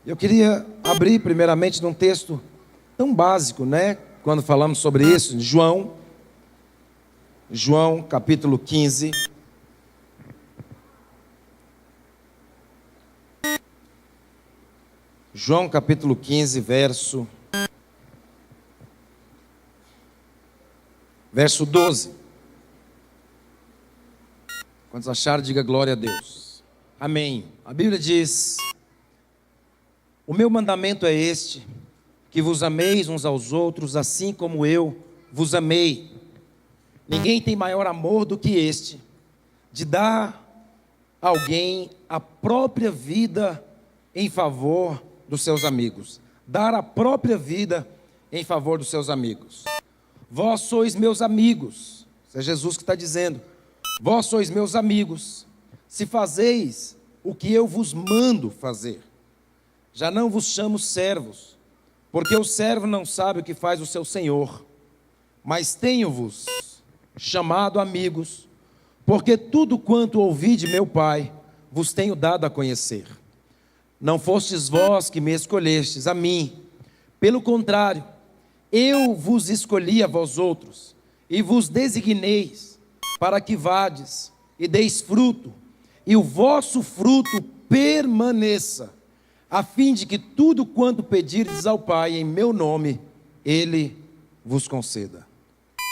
Eu queria abrir primeiramente num texto tão básico, né? Quando falamos sobre isso, João capítulo 15. João capítulo 15, verso 12. Quantos acharam, diga glória a Deus. Amém. A Bíblia diz: o meu mandamento é este, que vos ameis uns aos outros, assim como eu vos amei. Ninguém tem maior amor do que este, de dar a alguém a própria vida em favor dos seus amigos. Dar a própria vida em favor dos seus amigos. Vós sois meus amigos. Isso é Jesus que está dizendo. Vós sois meus amigos, se fazeis o que eu vos mando fazer. Já não vos chamo servos, porque o servo não sabe o que faz o seu senhor. Mas tenho-vos chamado amigos, porque tudo quanto ouvi de meu Pai, vos tenho dado a conhecer. Não fostes vós que me escolhestes a mim, pelo contrário, eu vos escolhi a vós outros, e vos designeis, para que vades e deis fruto, e o vosso fruto permaneça, a fim de que tudo quanto pedirdes ao Pai em meu nome, Ele vos conceda.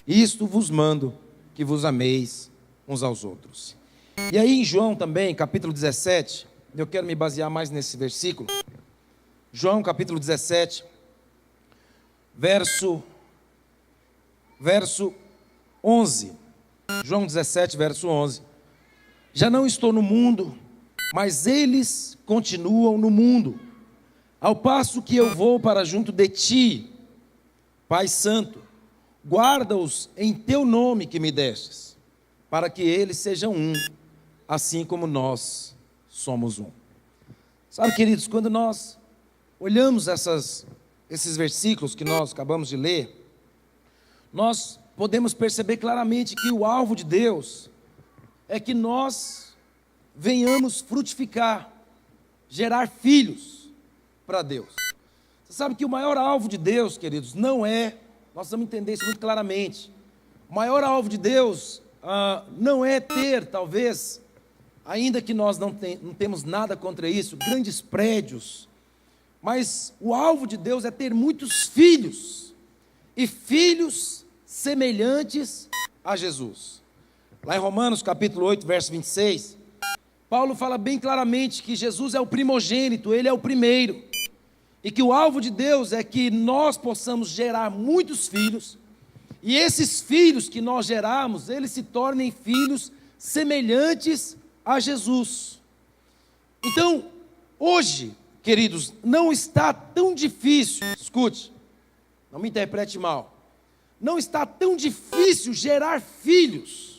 Isto vos mando, que vos ameis uns aos outros. E aí em João também, capítulo 17, eu quero me basear mais nesse versículo. João capítulo 17, verso 11. João 17, verso 11. Já não estou no mundo, mas eles continuam no mundo, ao passo que eu vou para junto de ti. Pai Santo, guarda-os em teu nome que me destes, para que eles sejam um, assim como nós somos um. Sabe, queridos, quando nós olhamos esses versículos que nós acabamos de ler, nós podemos perceber claramente que o alvo de Deus é que nós venhamos frutificar, gerar filhos para Deus. Você sabe que o maior alvo de Deus, queridos, não é, nós vamos entender isso muito claramente, o maior alvo de Deus não é ter, talvez, ainda que nós não temos nada contra isso, grandes prédios, mas o alvo de Deus é ter muitos filhos, e filhos semelhantes a Jesus. Lá em Romanos capítulo 8, verso 26, Paulo fala bem claramente que Jesus é o primogênito, Ele é o primeiro, e que o alvo de Deus é que nós possamos gerar muitos filhos, e esses filhos que nós gerarmos, eles se tornem filhos semelhantes a Jesus. Então, hoje, queridos, não está tão difícil, escute, não me interprete mal, não está tão difícil gerar filhos.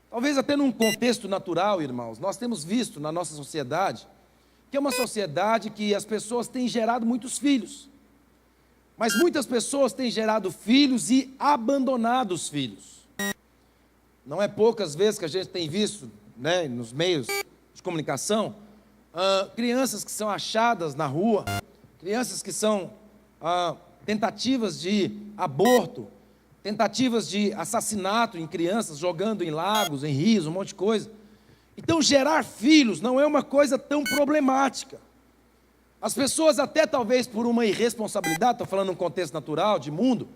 Talvez até num contexto natural, irmãos, nós temos visto na nossa sociedade, que é uma sociedade que as pessoas têm gerado muitos filhos, mas muitas pessoas têm gerado filhos e abandonado os filhos. Não é poucas vezes que a gente tem visto, né, nos meios de comunicação, crianças que são achadas na rua, crianças que são tentativas de aborto, tentativas de assassinato em crianças, jogando em lagos, em rios, um monte de coisa. Então, gerar filhos não é uma coisa tão problemática. As pessoas até talvez por uma irresponsabilidade, estou falando num contexto natural, de mundo,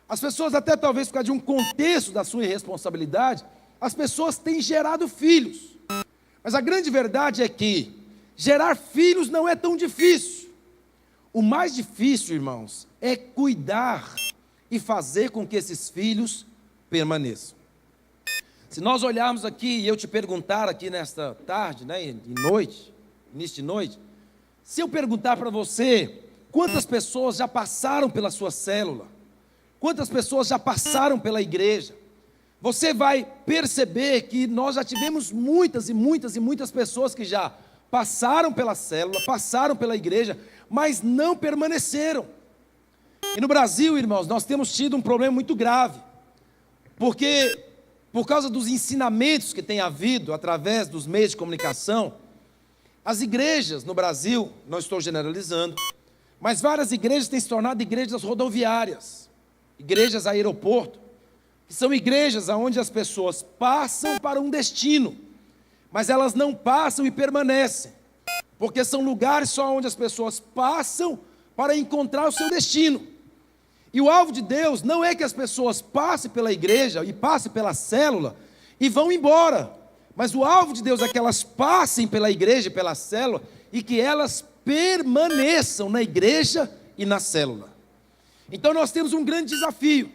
as pessoas até talvez por causa de um contexto da sua irresponsabilidade, as pessoas têm gerado filhos. Mas a grande verdade é que gerar filhos não é tão difícil. O mais difícil, irmãos, é cuidar e fazer com que esses filhos permaneçam. Se nós olharmos aqui e eu te perguntar aqui nesta tarde, né, início de noite, se eu perguntar para você quantas pessoas já passaram pela sua célula, quantas pessoas já passaram pela igreja, você vai perceber que nós já tivemos muitas e muitas e muitas pessoas que já passaram pela célula, passaram pela igreja, mas não permaneceram. E no Brasil, irmãos, nós temos tido um problema muito grave, porque por causa dos ensinamentos que tem havido através dos meios de comunicação, As igrejas no Brasil, não estou generalizando, mas várias igrejas têm se tornado igrejas rodoviárias, igrejas aeroporto, que são igrejas onde as pessoas passam para um destino, mas elas não passam e permanecem, porque são lugares só onde as pessoas passam para encontrar o seu destino. E o alvo de Deus não é que as pessoas passem pela igreja e passem pela célula e vão embora, mas o alvo de Deus é que elas passem pela igreja e pela célula e que elas permaneçam na igreja e na célula. Então nós temos um grande desafio.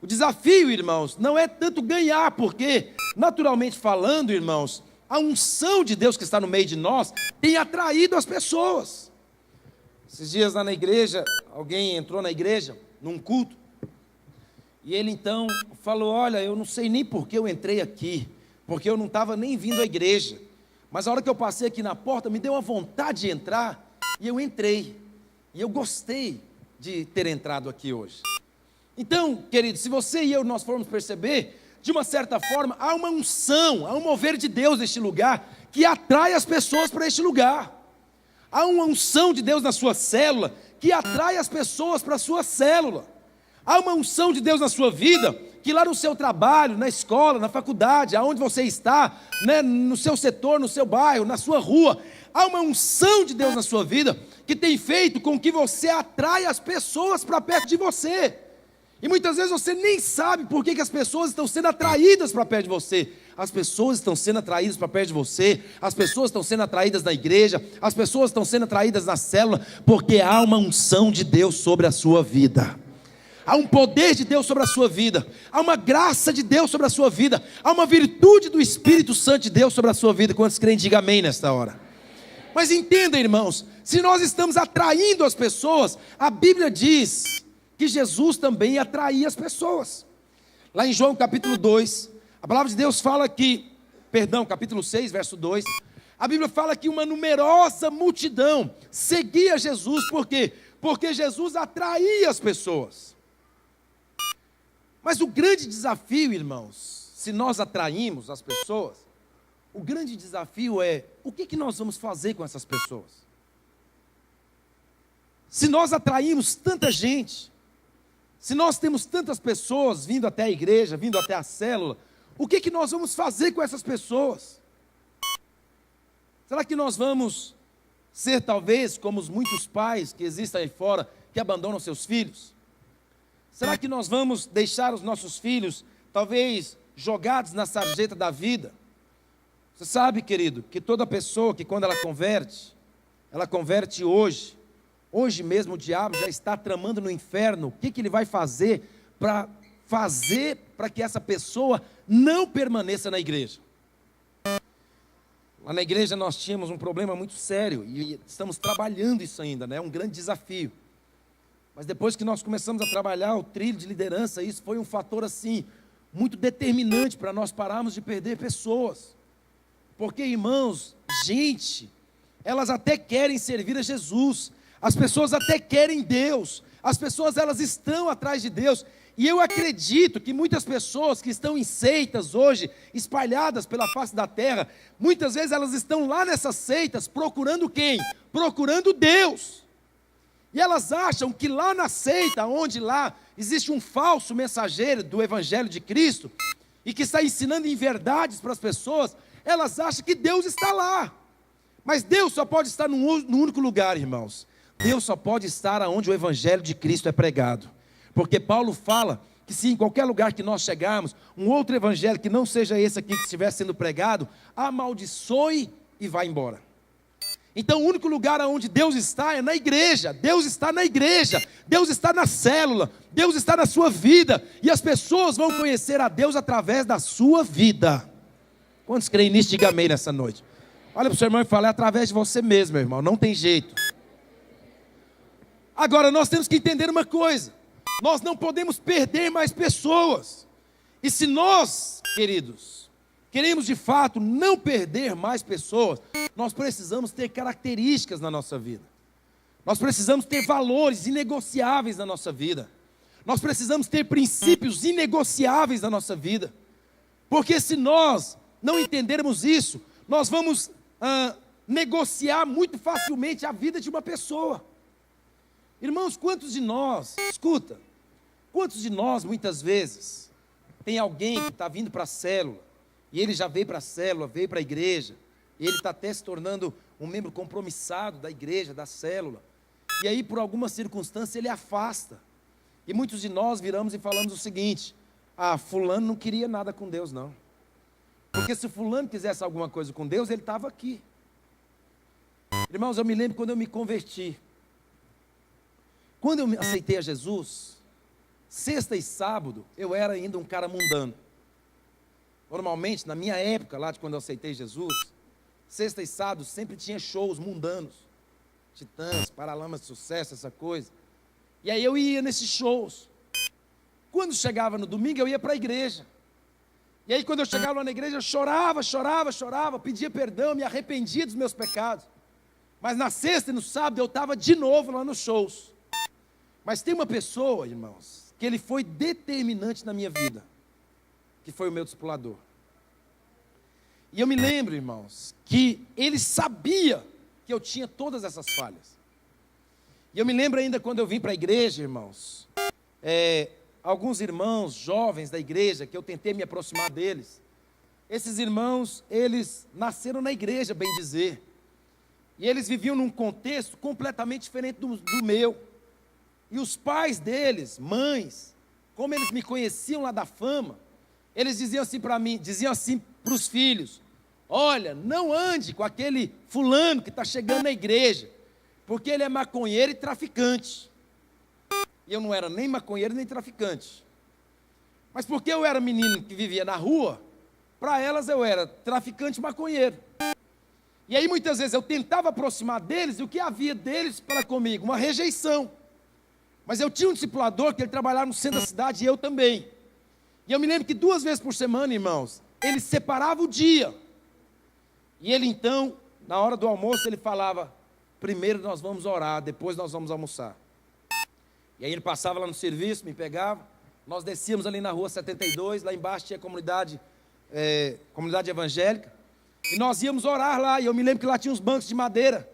O desafio, irmãos, não é tanto ganhar, porque, naturalmente falando, irmãos, a unção de Deus que está no meio de nós tem atraído as pessoas. Esses dias lá na igreja, alguém entrou na igreja, num culto, e ele então falou: olha, eu não sei nem por que eu entrei aqui, porque eu não estava nem vindo à igreja, mas a hora que eu passei aqui na porta, me deu uma vontade de entrar, e eu entrei, e eu gostei de ter entrado aqui hoje. Então, querido, se você e eu nós formos perceber, de uma certa forma, há uma unção, há um mover de Deus neste lugar, que atrai as pessoas para este lugar. Há uma unção de Deus na sua célula, que atrai as pessoas para a sua célula. Há uma unção de Deus na sua vida, que lá no seu trabalho, na escola, na faculdade, aonde você está, né, no seu setor, no seu bairro, na sua rua, há uma unção de Deus na sua vida, que tem feito com que você atraia as pessoas para perto de você. E muitas vezes você nem sabe por que as pessoas estão sendo atraídas para perto de você. As pessoas estão sendo atraídas para perto de você, as pessoas estão sendo atraídas na igreja, as pessoas estão sendo atraídas na célula, porque há uma unção de Deus sobre a sua vida. Há um poder de Deus sobre a sua vida, há uma graça de Deus sobre a sua vida, há uma virtude do Espírito Santo de Deus sobre a sua vida. Quantos creem, diga amém nesta hora. Mas entenda, irmãos, se nós estamos atraindo as pessoas, a Bíblia diz que Jesus também atraía as pessoas. Lá em João capítulo 2, a palavra de Deus fala que, capítulo 6, verso 2, a Bíblia fala que uma numerosa multidão seguia Jesus. Por quê? Porque Jesus atraía as pessoas. Mas o grande desafio, irmãos, se nós atraímos as pessoas, o grande desafio é, o que nós vamos fazer com essas pessoas? Se nós atraímos tanta gente, se nós temos tantas pessoas vindo até a igreja, vindo até a célula, o que nós vamos fazer com essas pessoas? Será que nós vamos ser talvez como os muitos pais que existem aí fora, que abandonam seus filhos? Será que nós vamos deixar os nossos filhos talvez jogados na sarjeta da vida? Você sabe, querido, que toda pessoa que quando ela converte hoje. Hoje mesmo o diabo já está tramando no inferno o que ele vai fazer para que essa pessoa não permaneça na igreja. Lá na igreja nós tínhamos um problema muito sério e estamos trabalhando isso ainda, né? É um grande desafio. Mas depois que nós começamos a trabalhar o trilho de liderança, isso foi um fator assim muito determinante para nós pararmos de perder pessoas. Porque, irmãos, gente, elas até querem servir a Jesus, as pessoas até querem Deus, as pessoas elas estão atrás de Deus, e eu acredito que muitas pessoas que estão em seitas hoje, espalhadas pela face da terra, muitas vezes elas estão lá nessas seitas procurando quem? Procurando Deus. E elas acham que lá na seita, onde lá existe um falso mensageiro do Evangelho de Cristo, e que está ensinando inverdades para as pessoas, elas acham que Deus está lá. Mas Deus só pode estar num único lugar, irmãos. Deus só pode estar onde o Evangelho de Cristo é pregado. Porque Paulo fala que se em qualquer lugar que nós chegarmos, um outro evangelho que não seja esse aqui que estiver sendo pregado, amaldiçoe e vá embora. Então o único lugar onde Deus está é na igreja. Deus está na igreja, Deus está na célula, Deus está na sua vida. E as pessoas vão conhecer a Deus através da sua vida. Quantos creem nisso? Diga amém nessa noite. Olha para o seu irmão e fala, é através de você mesmo, meu irmão, não tem jeito. Agora nós temos que entender uma coisa. Nós não podemos perder mais pessoas. E se nós, queridos, queremos de fato não perder mais pessoas, nós precisamos ter características na nossa vida. Nós precisamos ter valores inegociáveis na nossa vida. Nós precisamos ter princípios inegociáveis na nossa vida. Porque se nós não entendermos isso, nós vamos negociar muito facilmente a vida de uma pessoa. Irmãos, quantos de nós, escuta, quantos de nós muitas vezes tem alguém que está vindo para a célula, e ele já veio para a célula, veio para a igreja, e ele está até se tornando um membro compromissado da igreja, da célula, e aí por alguma circunstância ele afasta, e muitos de nós viramos e falamos o seguinte: fulano não queria nada com Deus não, porque se fulano quisesse alguma coisa com Deus, ele estava aqui. Irmãos, eu me lembro quando eu me converti, quando eu aceitei a Jesus, sexta e sábado, eu era ainda um cara mundano. Normalmente, na minha época, lá de quando eu aceitei Jesus, sexta e sábado sempre tinha shows mundanos. Titãs, Paralamas de Sucesso, essa coisa. E aí eu ia nesses shows. Quando chegava no domingo, eu ia para a igreja. E aí quando eu chegava lá na igreja, eu chorava, pedia perdão, me arrependia dos meus pecados. Mas na sexta e no sábado, eu estava de novo lá nos shows. Mas tem uma pessoa, irmãos, que ele foi determinante na minha vida, que foi o meu discipulador. E eu me lembro, irmãos, que ele sabia que eu tinha todas essas falhas. E eu me lembro ainda quando eu vim para a igreja, irmãos, alguns irmãos jovens da igreja, que eu tentei me aproximar deles, esses irmãos, eles nasceram na igreja, bem dizer, e eles viviam num contexto completamente diferente do meu. E os pais deles, mães, como eles me conheciam lá da fama, eles diziam assim para mim, diziam assim para os filhos: olha, não ande com aquele fulano que está chegando na igreja, porque ele é maconheiro e traficante. E eu não era nem maconheiro nem traficante. Mas porque eu era menino que vivia na rua, para elas eu era traficante e maconheiro. E aí muitas vezes eu tentava aproximar deles, e o que havia deles para comigo? Uma rejeição. Mas eu tinha um discipulador que ele trabalhava no centro da cidade, e eu também. E eu me lembro que 2 vezes por semana, irmãos, ele separava o dia. E ele então, na hora do almoço, ele falava: primeiro nós vamos orar, depois nós vamos almoçar. E aí ele passava lá no serviço, me pegava, nós descíamos ali na rua 72, lá embaixo tinha comunidade evangélica, e nós íamos orar lá, e eu me lembro que lá tinha uns bancos de madeira,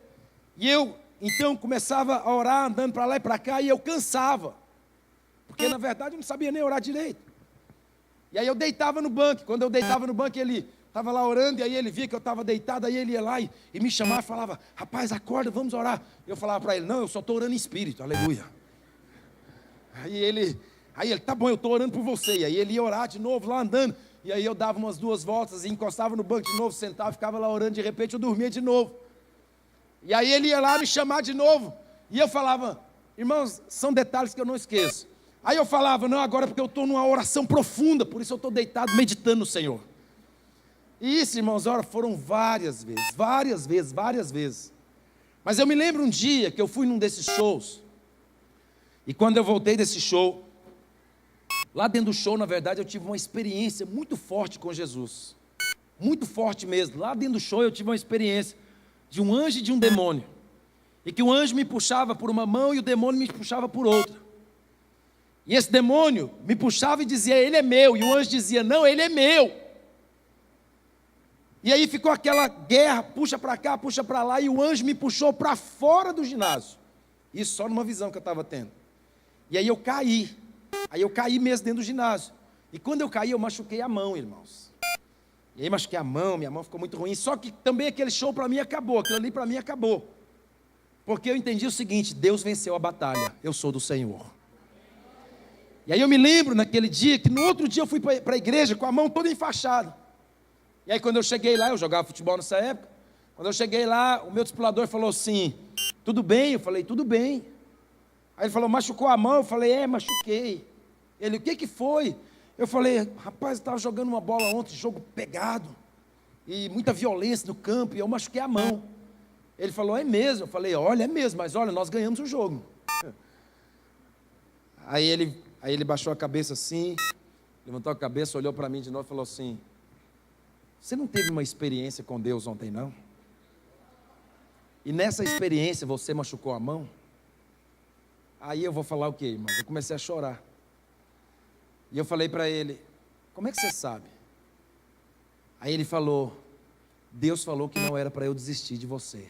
e eu então começava a orar, andando para lá e para cá, e eu cansava, porque na verdade eu não sabia nem orar direito. E aí eu deitava no banco, quando eu deitava no banco, ele estava lá orando, e aí ele via que eu estava deitado, aí ele ia lá e me chamava e falava: rapaz, acorda, vamos orar. Eu falava para ele: não, eu só estou orando em espírito, aleluia. Aí ele, tá bom, eu estou orando por você. E aí ele ia orar de novo, lá andando, e aí eu dava umas 2 voltas, e encostava no banco de novo, sentava, ficava lá orando, de repente eu dormia de novo. E aí ele ia lá me chamar de novo, e eu falava: irmãos, são detalhes que eu não esqueço. Aí eu falava: não, agora é porque eu estou numa oração profunda, por isso eu estou deitado meditando no Senhor. E isso, irmãos, ora, foram várias vezes. Mas eu me lembro um dia que eu fui num desses shows, e quando eu voltei desse show, lá dentro do show, na verdade, eu tive uma experiência muito forte com Jesus. Muito forte mesmo. Lá dentro do show eu tive uma experiência de um anjo e de um demônio. E que o anjo me puxava por uma mão e o demônio me puxava por outra. E esse demônio me puxava e dizia: ele é meu. E o anjo dizia: não, ele é meu. E aí ficou aquela guerra, puxa para cá, puxa para lá, e o anjo me puxou para fora do ginásio. Isso só numa visão que eu estava tendo. E aí eu caí. Aí eu caí mesmo dentro do ginásio. E quando eu caí, eu machuquei a mão, irmãos. E aí machuquei a mão, minha mão ficou muito ruim. Só que também aquele show para mim acabou, aquilo ali para mim acabou. Porque eu entendi o seguinte: Deus venceu a batalha, eu sou do Senhor. E aí eu me lembro naquele dia, que no outro dia eu fui para a igreja com a mão toda enfaixada. E aí quando eu cheguei lá, eu jogava futebol nessa época, quando eu cheguei lá, o meu discipulador falou assim: tudo bem? Eu falei: tudo bem. Aí ele falou: machucou a mão? Eu falei: machuquei. Ele: o que foi? Eu falei: rapaz, eu estava jogando uma bola ontem, jogo pegado, e muita violência no campo, e eu machuquei a mão. Ele falou: é mesmo? Eu falei: olha, é mesmo, mas olha, nós ganhamos o jogo. Aí ele baixou a cabeça assim, levantou a cabeça, olhou para mim de novo e falou assim: você não teve uma experiência com Deus ontem, não? E nessa experiência você machucou a mão? Aí eu vou falar o quê, irmão? Eu comecei a chorar. E eu falei para ele: como é que você sabe? Aí ele falou: Deus falou que não era para eu desistir de você.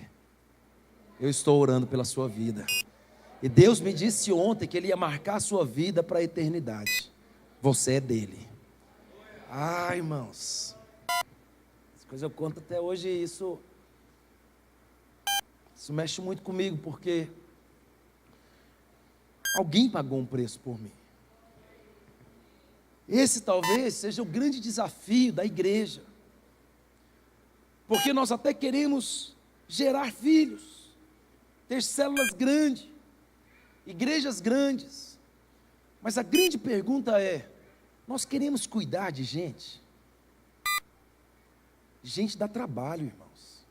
Eu estou orando pela sua vida. E Deus me disse ontem que Ele ia marcar a sua vida para a eternidade. Você é dele. Ah, irmãos, as coisas eu conto até hoje, isso mexe muito comigo, porque alguém pagou um preço por mim. Esse talvez seja o grande desafio da igreja, porque nós até queremos gerar filhos, ter células grandes, igrejas grandes, mas a grande pergunta é: nós queremos cuidar de gente? Gente dá trabalho, irmãos.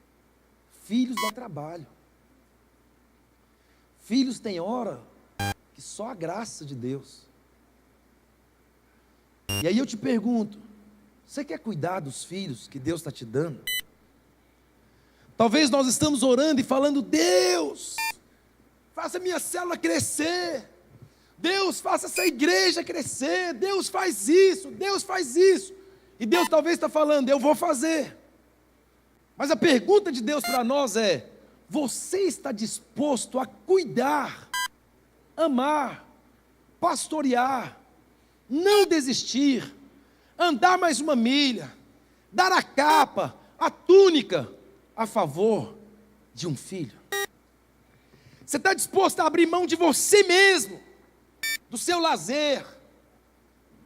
Filhos dá trabalho. Filhos têm hora que só a graça de Deus. E aí eu te pergunto, você quer cuidar dos filhos que Deus está te dando? Talvez nós estamos orando e falando: Deus, faça minha célula crescer. Deus, faça essa igreja crescer. Deus, faz isso. Deus, faz isso. E Deus talvez está falando: eu vou fazer. Mas a pergunta de Deus para nós é: você está disposto a cuidar, amar, pastorear, não desistir, andar mais uma milha, dar a capa, a túnica, a favor de um filho? Você está disposto a abrir mão de você mesmo, do seu lazer,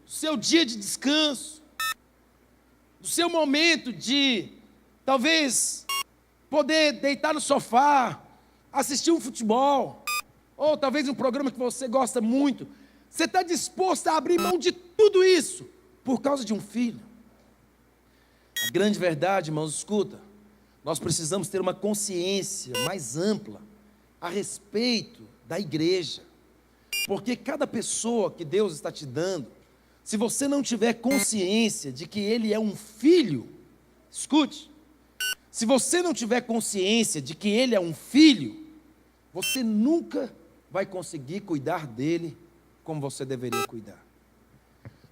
do seu dia de descanso, do seu momento de, talvez, poder deitar no sofá, assistir um futebol, ou talvez um programa que você gosta muito? Você está disposto a abrir mão de tudo isso por causa de um filho? A grande verdade, irmãos, escuta, nós precisamos ter uma consciência mais ampla a respeito da igreja, porque cada pessoa que Deus está te dando, se você não tiver consciência de que ele é um filho, escute, se você não tiver consciência de que ele é um filho, você nunca vai conseguir cuidar dele como você deveria cuidar.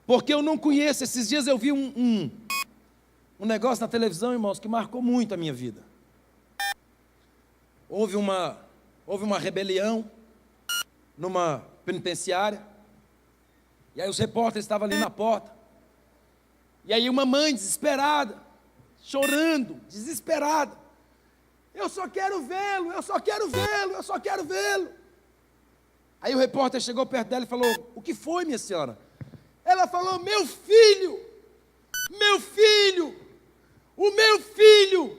Porque eu não conheço, esses dias eu vi um negócio na televisão, irmãos, que marcou muito a minha vida. Houve uma rebelião numa penitenciária, e aí os repórteres estavam ali na porta, e aí uma mãe desesperada, chorando, desesperada: eu só quero vê-lo, eu só quero vê-lo, eu só quero vê-lo. Aí o repórter chegou perto dela e falou: o que foi, minha senhora? Ela falou: meu filho, o meu filho,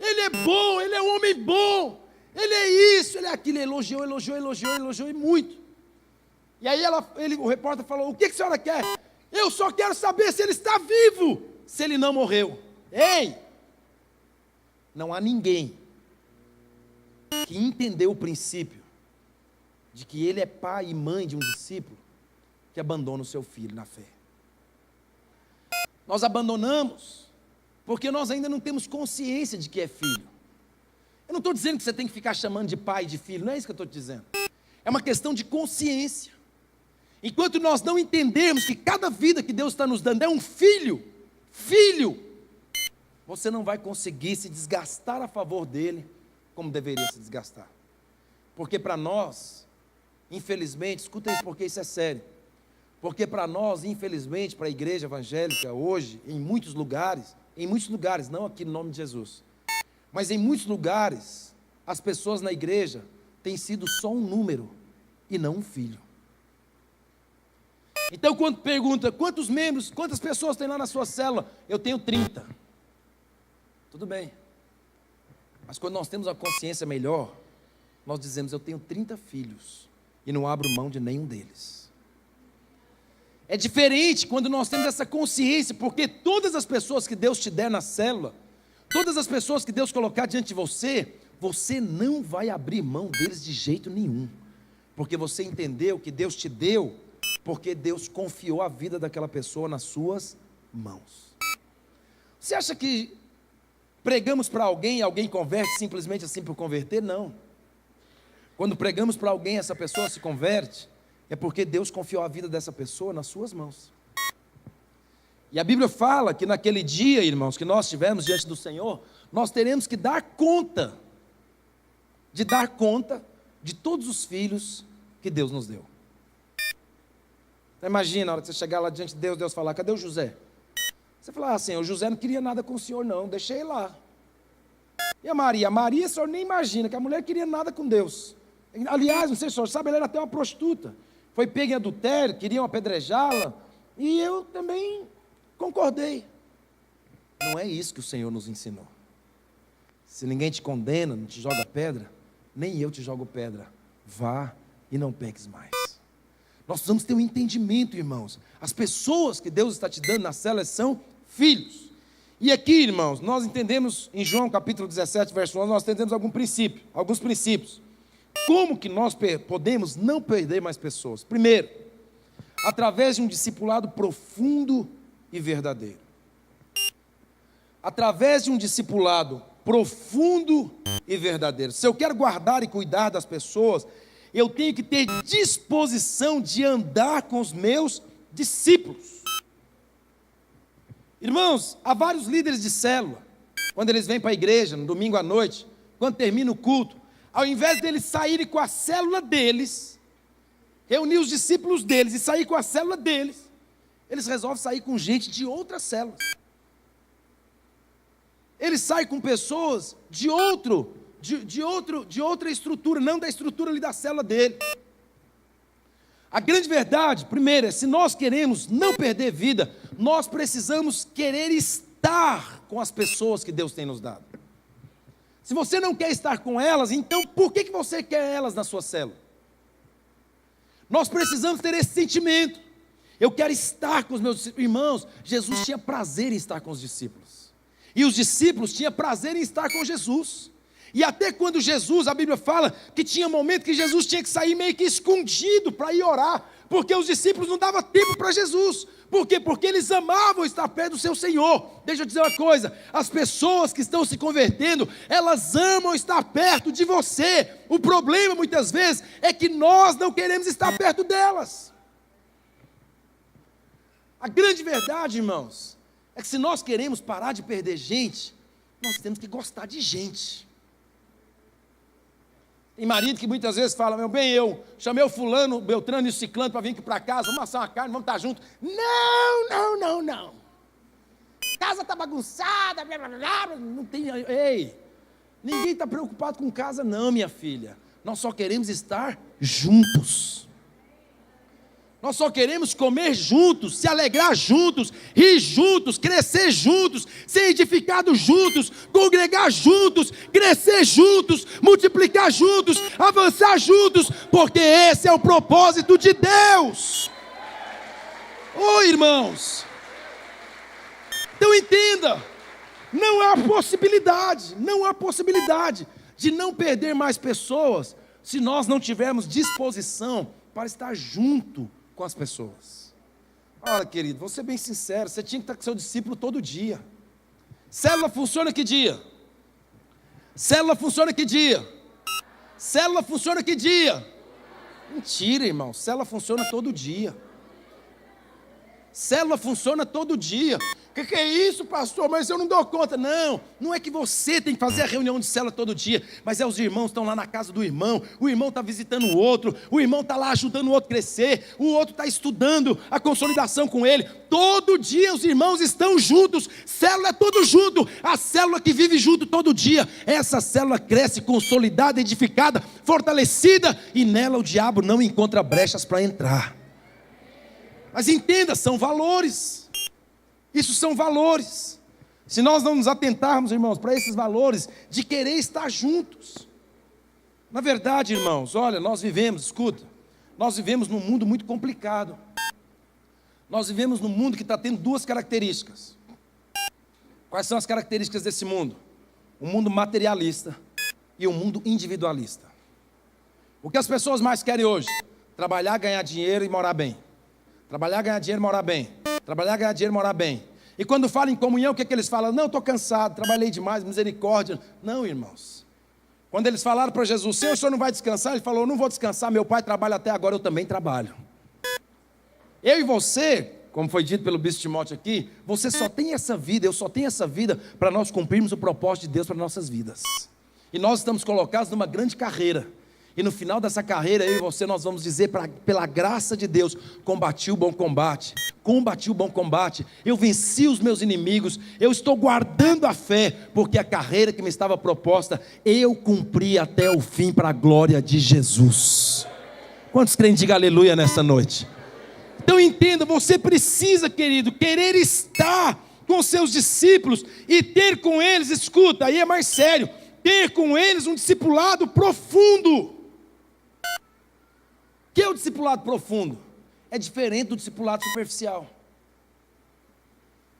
ele é bom, ele é um homem bom, ele é isso, ele é aquilo. Elogiou e muito. E aí o repórter falou: o que a senhora quer? Eu só quero saber se ele está vivo, se ele não morreu. Ei! Não há ninguém que entendeu o princípio de que ele é pai e mãe de um discípulo que abandona o seu filho na fé. Nós abandonamos porque nós ainda não temos consciência de que é filho. Eu não estou dizendo que você tem que ficar chamando de pai e de filho, não é isso que eu estou te dizendo. É uma questão de consciência. Enquanto nós não entendermos que cada vida que Deus está nos dando é um filho, você não vai conseguir se desgastar a favor dele como deveria se desgastar. Porque para nós, infelizmente, escuta isso porque isso é sério, porque para nós, infelizmente, para a igreja evangélica hoje, em muitos lugares, não aqui no nome de Jesus, mas em muitos lugares, as pessoas na igreja têm sido só um número e não um filho. Então, quando pergunta quantos membros, quantas pessoas tem lá na sua célula, eu tenho 30. Tudo bem. Mas quando nós temos uma consciência melhor, nós dizemos: eu tenho 30 filhos e não abro mão de nenhum deles. É diferente quando nós temos essa consciência, porque todas as pessoas que Deus te der na célula, todas as pessoas que Deus colocar diante de você, você não vai abrir mão deles de jeito nenhum, porque você entendeu que Deus te deu, porque Deus confiou a vida daquela pessoa nas suas mãos. Você acha que pregamos para alguém e alguém converte simplesmente assim por converter? Não. Quando pregamos para alguém, essa pessoa se converte, é porque Deus confiou a vida dessa pessoa nas suas mãos. E a Bíblia fala que naquele dia, irmãos, que nós estivermos diante do Senhor, nós teremos que dar conta de todos os filhos que Deus nos deu. Então, imagina, a hora que você chegar lá diante de Deus, Deus falar, cadê o José? Você falar assim, o José não queria nada com o senhor não, deixei lá. E a Maria? A Maria, o senhor nem imagina, que a mulher queria nada com Deus. Aliás, não sei se o senhor sabe, ela era até uma prostituta. Foi pega em adultério, queriam apedrejá-la, e eu também concordei. Não é isso que o Senhor nos ensinou. Se ninguém te condena, não te joga pedra, nem eu te jogo pedra. Vá e não peques mais. Nós precisamos ter um entendimento, irmãos. As pessoas que Deus está te dando na célula são filhos. E aqui, irmãos, nós entendemos, em João capítulo 17, verso 11, nós entendemos alguns princípios. Como que nós podemos não perder mais pessoas? Primeiro, através de um discipulado profundo e verdadeiro. Através de um discipulado profundo e verdadeiro. Se eu quero guardar e cuidar das pessoas, eu tenho que ter disposição de andar com os meus discípulos. Irmãos, há vários líderes de célula, quando eles vêm para a igreja, no domingo à noite, quando termina o culto, ao invés deles saírem com a célula deles, reunir os discípulos deles e sair com a célula deles, eles resolvem sair com gente de outras células. Eles saem com pessoas de outra estrutura, não da estrutura ali da célula dele. A grande verdade, primeiro, é se nós queremos não perder vida, nós precisamos querer estar com as pessoas que Deus tem nos dado. Se você não quer estar com elas, então por que você quer elas na sua célula? Nós precisamos ter esse sentimento. Eu quero estar com os meus discípulos. Irmãos, Jesus tinha prazer em estar com os discípulos. E os discípulos tinham prazer em estar com Jesus. E até quando Jesus, a Bíblia fala que tinha momento que Jesus tinha que sair meio que escondido para ir orar, porque os discípulos não davam tempo para Jesus. Por quê? Porque eles amavam estar perto do seu Senhor. Deixa eu dizer uma coisa, as pessoas que estão se convertendo, elas amam estar perto de você. O problema muitas vezes é que nós não queremos estar perto delas. A grande verdade, irmãos, é que se nós queremos parar de perder gente, nós temos que gostar de gente. Tem marido que muitas vezes fala, meu bem, eu chamei o fulano, o Beltrano e o Ciclano para vir aqui para casa, vamos assar uma carne, vamos estar juntos. Não. Casa está bagunçada, blá, blá, blá, não tem... Ei, ninguém está preocupado com casa não, minha filha. Nós só queremos estar juntos. Nós só queremos comer juntos, se alegrar juntos, rir juntos, crescer juntos, ser edificados juntos, congregar juntos, crescer juntos, multiplicar juntos, avançar juntos, porque esse é o propósito de Deus. Irmãos, então entenda, não há possibilidade de não perder mais pessoas, se nós não tivermos disposição para estar junto com as pessoas. Olha, querido, vou ser bem sincero, você tinha que estar com seu discípulo todo dia. Célula funciona que dia? Célula funciona que dia? Célula funciona que dia? Mentira, irmão, célula funciona todo dia. Célula funciona todo dia. O que é isso, pastor? Mas eu não dou conta. Não é que você tem que fazer a reunião de célula todo dia, mas os irmãos que estão lá na casa do irmão, o irmão está visitando o outro, o irmão está lá ajudando o outro a crescer, o outro está estudando a consolidação com ele. Todo dia os irmãos estão juntos, célula é todo junto. A célula que vive junto todo dia, essa célula cresce consolidada, edificada, fortalecida, e nela o diabo não encontra brechas para entrar. Mas entenda, são valores. Isso são valores. Se nós não nos atentarmos, irmãos, para esses valores de querer estar juntos. Na verdade, irmãos, olha, nós vivemos num mundo muito complicado. Nós vivemos num mundo que está tendo duas características. Quais são as características desse mundo? Um mundo materialista e um mundo individualista. O que as pessoas mais querem hoje? Trabalhar, ganhar dinheiro e morar bem. Trabalhar, ganhar dinheiro, morar bem. Trabalhar, ganhar dinheiro, morar bem. E quando falam em comunhão, o que eles falam? Não, estou cansado, trabalhei demais, misericórdia. Não, irmãos. Quando eles falaram para Jesus, o senhor não vai descansar? Ele falou, não vou descansar, meu pai trabalha até agora, eu também trabalho. Eu e você, como foi dito pelo bispo Timóteo aqui, você só tem essa vida, eu só tenho essa vida para nós cumprirmos o propósito de Deus para nossas vidas. E nós estamos colocados numa grande carreira. E no final dessa carreira, eu e você, nós vamos dizer, pela graça de Deus, combati o bom combate, eu venci os meus inimigos, eu estou guardando a fé, porque a carreira que me estava proposta, eu cumpri até o fim para a glória de Jesus. Quantos creem, diga aleluia nessa noite? Então entenda, você precisa, querido, querer estar com seus discípulos e ter com eles, escuta, aí é mais sério, ter com eles um discipulado profundo. O que é o discipulado profundo? É diferente do discipulado superficial.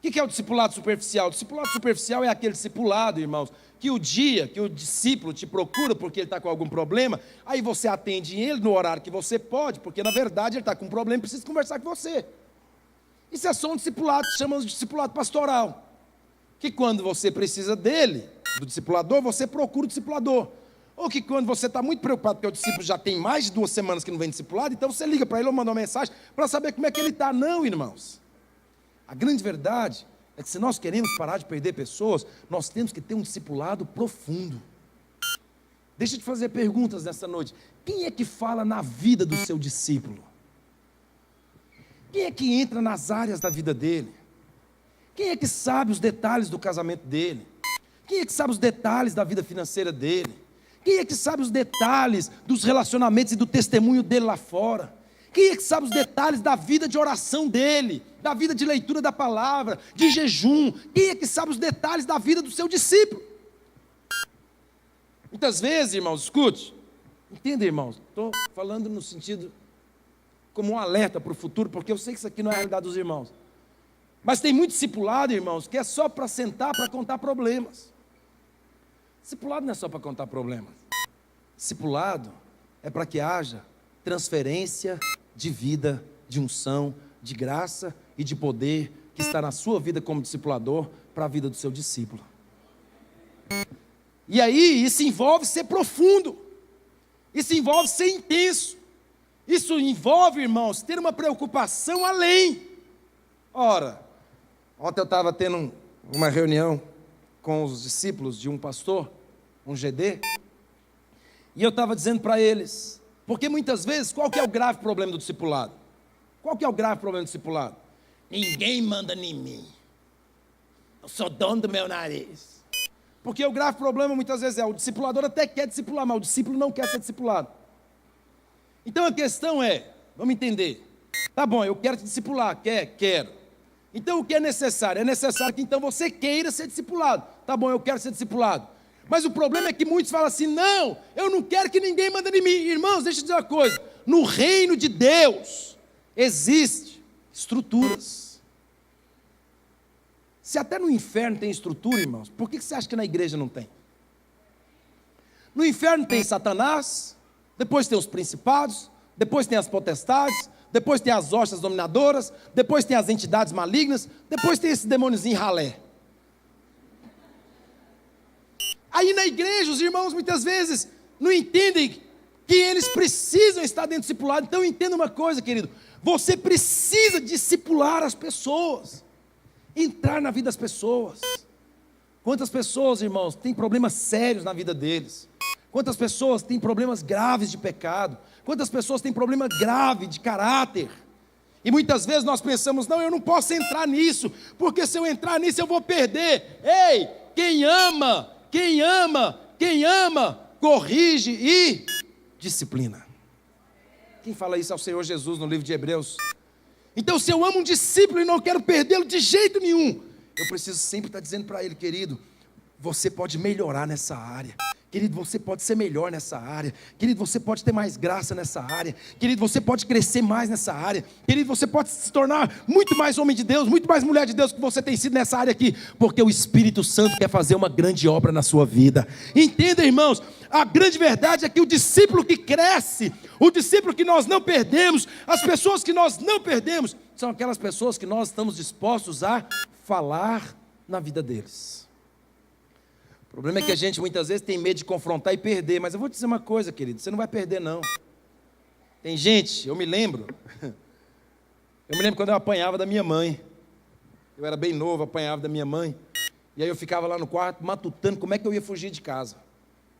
O que é o discipulado superficial? O discipulado superficial é aquele discipulado, irmãos, que o dia que o discípulo te procura porque ele está com algum problema, aí você atende ele no horário que você pode, porque na verdade ele está com um problema e precisa conversar com você. Isso é só um discipulado, chamamos de discipulado pastoral. Que quando você precisa dele, do discipulador, você procura o discipulador. Ou que quando você está muito preocupado porque o discípulo já tem mais de 2 semanas que não vem discipulado, então você liga para ele ou manda uma mensagem para saber como é que ele está. Não, irmãos. A grande verdade é que se nós queremos parar de perder pessoas, nós temos que ter um discipulado profundo. Deixa eu te fazer perguntas nessa noite. Quem é que fala na vida do seu discípulo? Quem é que entra nas áreas da vida dele? Quem é que sabe os detalhes do casamento dele? Quem é que sabe os detalhes da vida financeira dele? Quem é que sabe os detalhes dos relacionamentos e do testemunho dele lá fora? Quem é que sabe os detalhes da vida de oração dele, da vida de leitura da palavra, de jejum? Quem é que sabe os detalhes da vida do seu discípulo? Muitas vezes, irmãos, escute, entenda, irmãos, estou falando no sentido como um alerta para o futuro, porque eu sei que isso aqui não é a realidade dos irmãos. Mas tem muito discipulado, irmãos, que é só para sentar, para contar problemas. Discipulado não é só para contar problemas. Discipulado é para que haja transferência de vida, de unção, de graça e de poder que está na sua vida como discipulador para a vida do seu discípulo. E aí, isso envolve ser profundo. Isso envolve ser intenso. Isso envolve, irmãos, ter uma preocupação além. Ora, ontem eu estava tendo uma reunião com os discípulos de um pastor, um GD, e eu estava dizendo para eles, porque muitas vezes, qual que é o grave problema do discipulado? Qual que é o grave problema do discipulado? Ninguém manda em mim, eu sou dono do meu nariz. Porque o grave problema muitas vezes é, o discipulador até quer discipular, mas o discípulo não quer ser discipulado. Então a questão é, vamos entender, tá bom, eu quero te discipular, quero. Então o que é necessário? É necessário que então você queira ser discipulado. Tá bom, eu quero ser discipulado. Mas o problema é que muitos falam assim, não, eu não quero que ninguém mande em mim. Irmãos, deixa eu dizer uma coisa, no reino de Deus existe estruturas. Se até no inferno tem estrutura, irmãos, por que você acha que na igreja não tem? No inferno tem Satanás, depois tem os principados, depois tem as potestades, depois tem as hostas dominadoras, depois tem as entidades malignas, depois tem esse demôniozinho ralé. Aí na igreja os irmãos muitas vezes não entendem que eles precisam estar dentro do discipulado. Então entenda uma coisa, querido, você precisa discipular as pessoas, entrar na vida das pessoas. Quantas pessoas, irmãos, têm problemas sérios na vida deles? Quantas pessoas têm problemas graves de pecado? Quantas pessoas têm problema grave de caráter? E muitas vezes nós pensamos, não, eu não posso entrar nisso, porque se eu entrar nisso eu vou perder. Ei, quem ama, corrige e disciplina. Quem fala isso é o Senhor Jesus no livro de Hebreus. Então se eu amo um discípulo e não quero perdê-lo de jeito nenhum, eu preciso sempre estar dizendo para ele, querido, você pode melhorar nessa área. Querido, você pode ser melhor nessa área. Querido, você pode ter mais graça nessa área. Querido, você pode crescer mais nessa área. Querido, você pode se tornar muito mais homem de Deus, muito mais mulher de Deus que você tem sido nessa área aqui, porque o Espírito Santo quer fazer uma grande obra na sua vida. Entenda, irmãos, a grande verdade é que o discípulo que cresce, o discípulo que nós não perdemos, as pessoas que nós não perdemos, são aquelas pessoas que nós estamos dispostos a falar na vida deles. O problema é que a gente muitas vezes tem medo de confrontar e perder, mas eu vou te dizer uma coisa, querido, você não vai perder não. Tem gente, eu me lembro, Eu me lembro quando eu apanhava da minha mãe. Eu era bem novo, apanhava da minha mãe. E aí eu ficava lá no quarto, matutando como é que eu ia fugir de casa.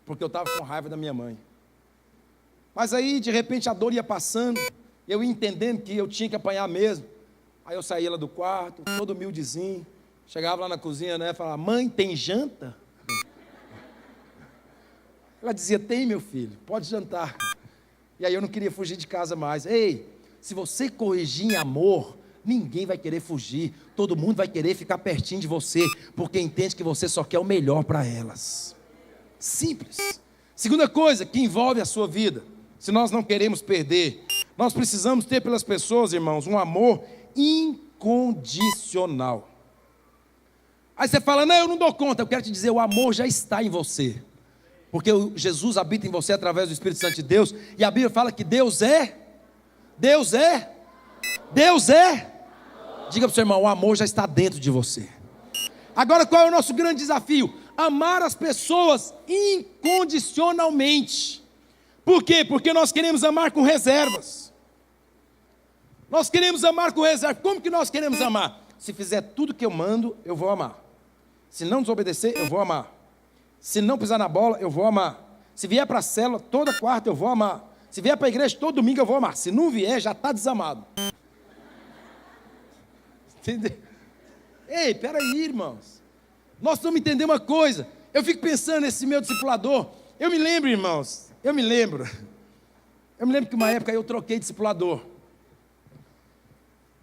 Porque eu estava com raiva da minha mãe. Mas aí, de repente, a dor ia passando. Eu ia entendendo que eu tinha que apanhar mesmo. Aí eu saía lá do quarto, todo humildezinho. Chegava lá na cozinha, né? Falava, mãe, tem janta? Ela dizia, tem, meu filho, pode jantar. E aí eu não queria fugir de casa mais. Ei, se você corrigir em amor, ninguém vai querer fugir. Todo mundo vai querer ficar pertinho de você, porque entende que você só quer o melhor para elas. Simples. Segunda coisa que envolve a sua vida, se nós não queremos perder, nós precisamos ter pelas pessoas, irmãos, um amor incondicional. Aí você fala, não, eu não dou conta. Eu quero te dizer, o amor já está em você. Porque Jesus habita em você através do Espírito Santo de Deus. E a Bíblia fala que Deus é. Diga para o seu irmão, o amor já está dentro de você. Agora qual é o nosso grande desafio? Amar as pessoas incondicionalmente. Por quê? Porque nós queremos amar com reservas. Nós queremos amar com reserva. Como que nós queremos amar? Se fizer tudo que eu mando, eu vou amar. Se não desobedecer, eu vou amar. Se não pisar na bola, eu vou amar. Se vier para a célula toda quarta, eu vou amar. Se vier para a igreja todo domingo, eu vou amar. Se não vier, já está desamado. Entendeu? Ei, peraí, irmãos. Nós vamos entender uma coisa. Eu fico pensando nesse meu discipulador. Eu me lembro, irmãos. Eu me lembro que uma época eu troquei discipulador.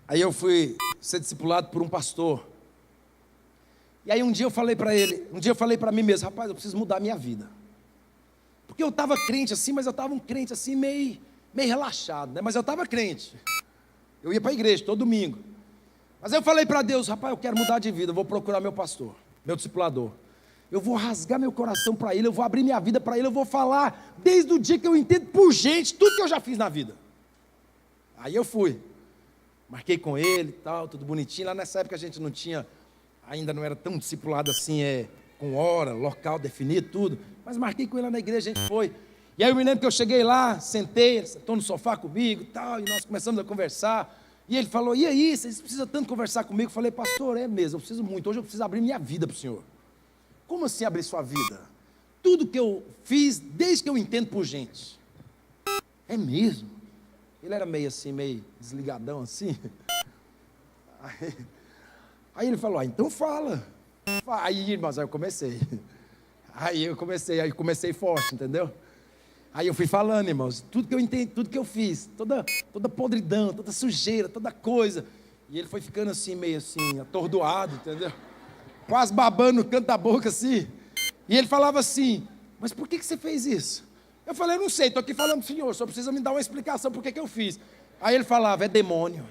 Aí eu fui ser discipulado por um pastor. E aí um dia eu falei para mim mesmo, rapaz, eu preciso mudar a minha vida. Porque eu estava crente assim, mas eu estava um crente assim meio relaxado, né? Mas eu estava crente. Eu ia para a igreja todo domingo. Mas aí eu falei para Deus, rapaz, eu quero mudar de vida, eu vou procurar meu pastor, meu discipulador. Eu vou rasgar meu coração para ele, eu vou abrir minha vida para ele, eu vou falar desde o dia que eu entendo por gente tudo que eu já fiz na vida. Aí eu fui. Marquei com ele e tal, tudo bonitinho. Lá nessa época a gente não tinha, ainda não era tão discipulado assim, com hora, local definido, tudo. Mas marquei com ele lá na igreja, a gente foi. E aí eu me lembro que eu cheguei lá, sentei, ele sentou no sofá comigo e tal, e nós começamos a conversar. E ele falou, e aí, vocês precisam tanto conversar comigo? Eu falei, pastor, é mesmo, eu preciso muito. Hoje eu preciso abrir minha vida para o senhor. Como assim abrir sua vida? Tudo que eu fiz, desde que eu entendo por gente. É mesmo? Ele era meio assim, meio desligadão assim. Aí ele falou, então fala. Aí, irmãos, aí eu comecei. Aí comecei forte, entendeu? Aí eu fui falando, irmãos, tudo que eu entendi, tudo que eu fiz, toda podridão, toda sujeira, toda coisa. E ele foi ficando assim, meio assim, atordoado, entendeu? Quase babando no canto da boca assim. E ele falava assim, mas por que você fez isso? Eu falei, eu não sei, estou aqui falando para o senhor, só precisa me dar uma explicação por que eu fiz. Aí ele falava, é demônio.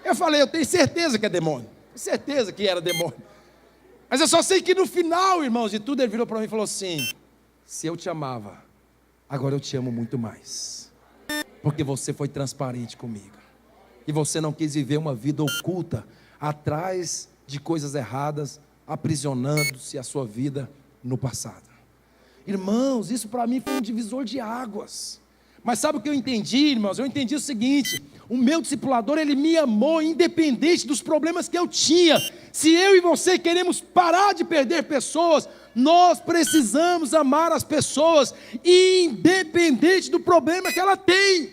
Eu falei, eu tenho certeza que é demônio, certeza que era demônio. Mas eu só sei que no final, irmãos, de tudo, ele virou para mim e falou assim, se eu te amava, agora eu te amo muito mais, porque você foi transparente comigo, e você não quis viver uma vida oculta, atrás de coisas erradas, aprisionando-se a sua vida no passado. Irmãos, isso para mim foi um divisor de águas. Mas sabe o que eu entendi, irmãos? Eu entendi o seguinte, o meu discipulador, ele me amou independente dos problemas que eu tinha. Se eu e você queremos parar de perder pessoas, nós precisamos amar as pessoas, independente do problema que ela tem.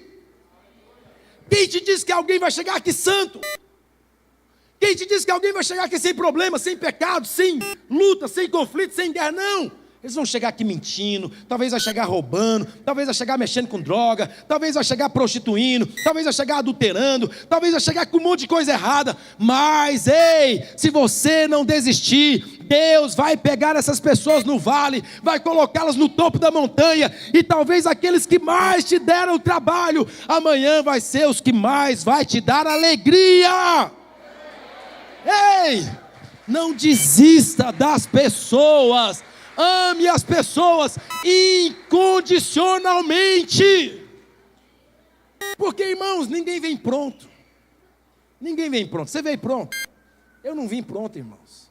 Quem te diz que alguém vai chegar aqui santo? Quem te diz que alguém vai chegar aqui sem problema, sem pecado, sem luta, sem conflito, sem guerra? Não. Eles vão chegar aqui mentindo, talvez vai chegar roubando, talvez vai chegar mexendo com droga, talvez vai chegar prostituindo, talvez vai chegar adulterando, talvez vai chegar com um monte de coisa errada. Mas, ei, se você não desistir, Deus vai pegar essas pessoas no vale, vai colocá-las no topo da montanha, e talvez aqueles que mais te deram trabalho, amanhã vai ser os que mais vai te dar alegria. Ei, não desista das pessoas. Ame as pessoas incondicionalmente. Porque, irmãos, ninguém vem pronto. Ninguém vem pronto. Você veio pronto? Eu não vim pronto, irmãos.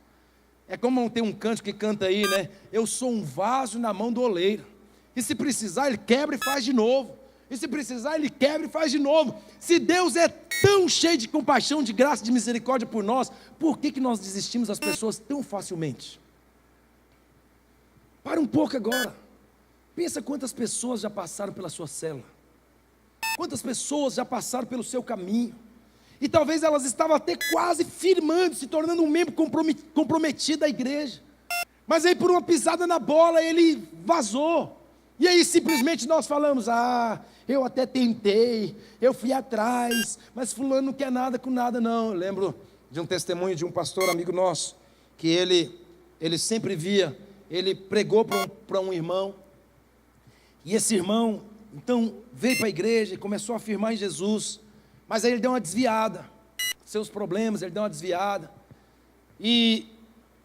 É como tem um canto que canta aí, né? Eu sou um vaso na mão do oleiro. E se precisar, ele quebra e faz de novo. E se precisar, ele quebra e faz de novo. Se Deus é tão cheio de compaixão, de graça, de misericórdia por nós, por que nós desistimos das pessoas tão facilmente? Para um pouco agora. Pensa quantas pessoas já passaram pela sua célula. Quantas pessoas já passaram pelo seu caminho. E talvez elas estavam até quase firmando, se tornando um membro comprometido da igreja. Mas aí por uma pisada na bola ele vazou. E aí simplesmente nós falamos, eu até tentei, eu fui atrás, mas fulano não quer nada com nada não. Eu lembro de um testemunho de um pastor amigo nosso, que ele sempre via, ele pregou para um irmão, e esse irmão, então, veio para a igreja e começou a afirmar em Jesus, mas aí ele deu uma desviada, seus problemas, ele deu uma desviada, e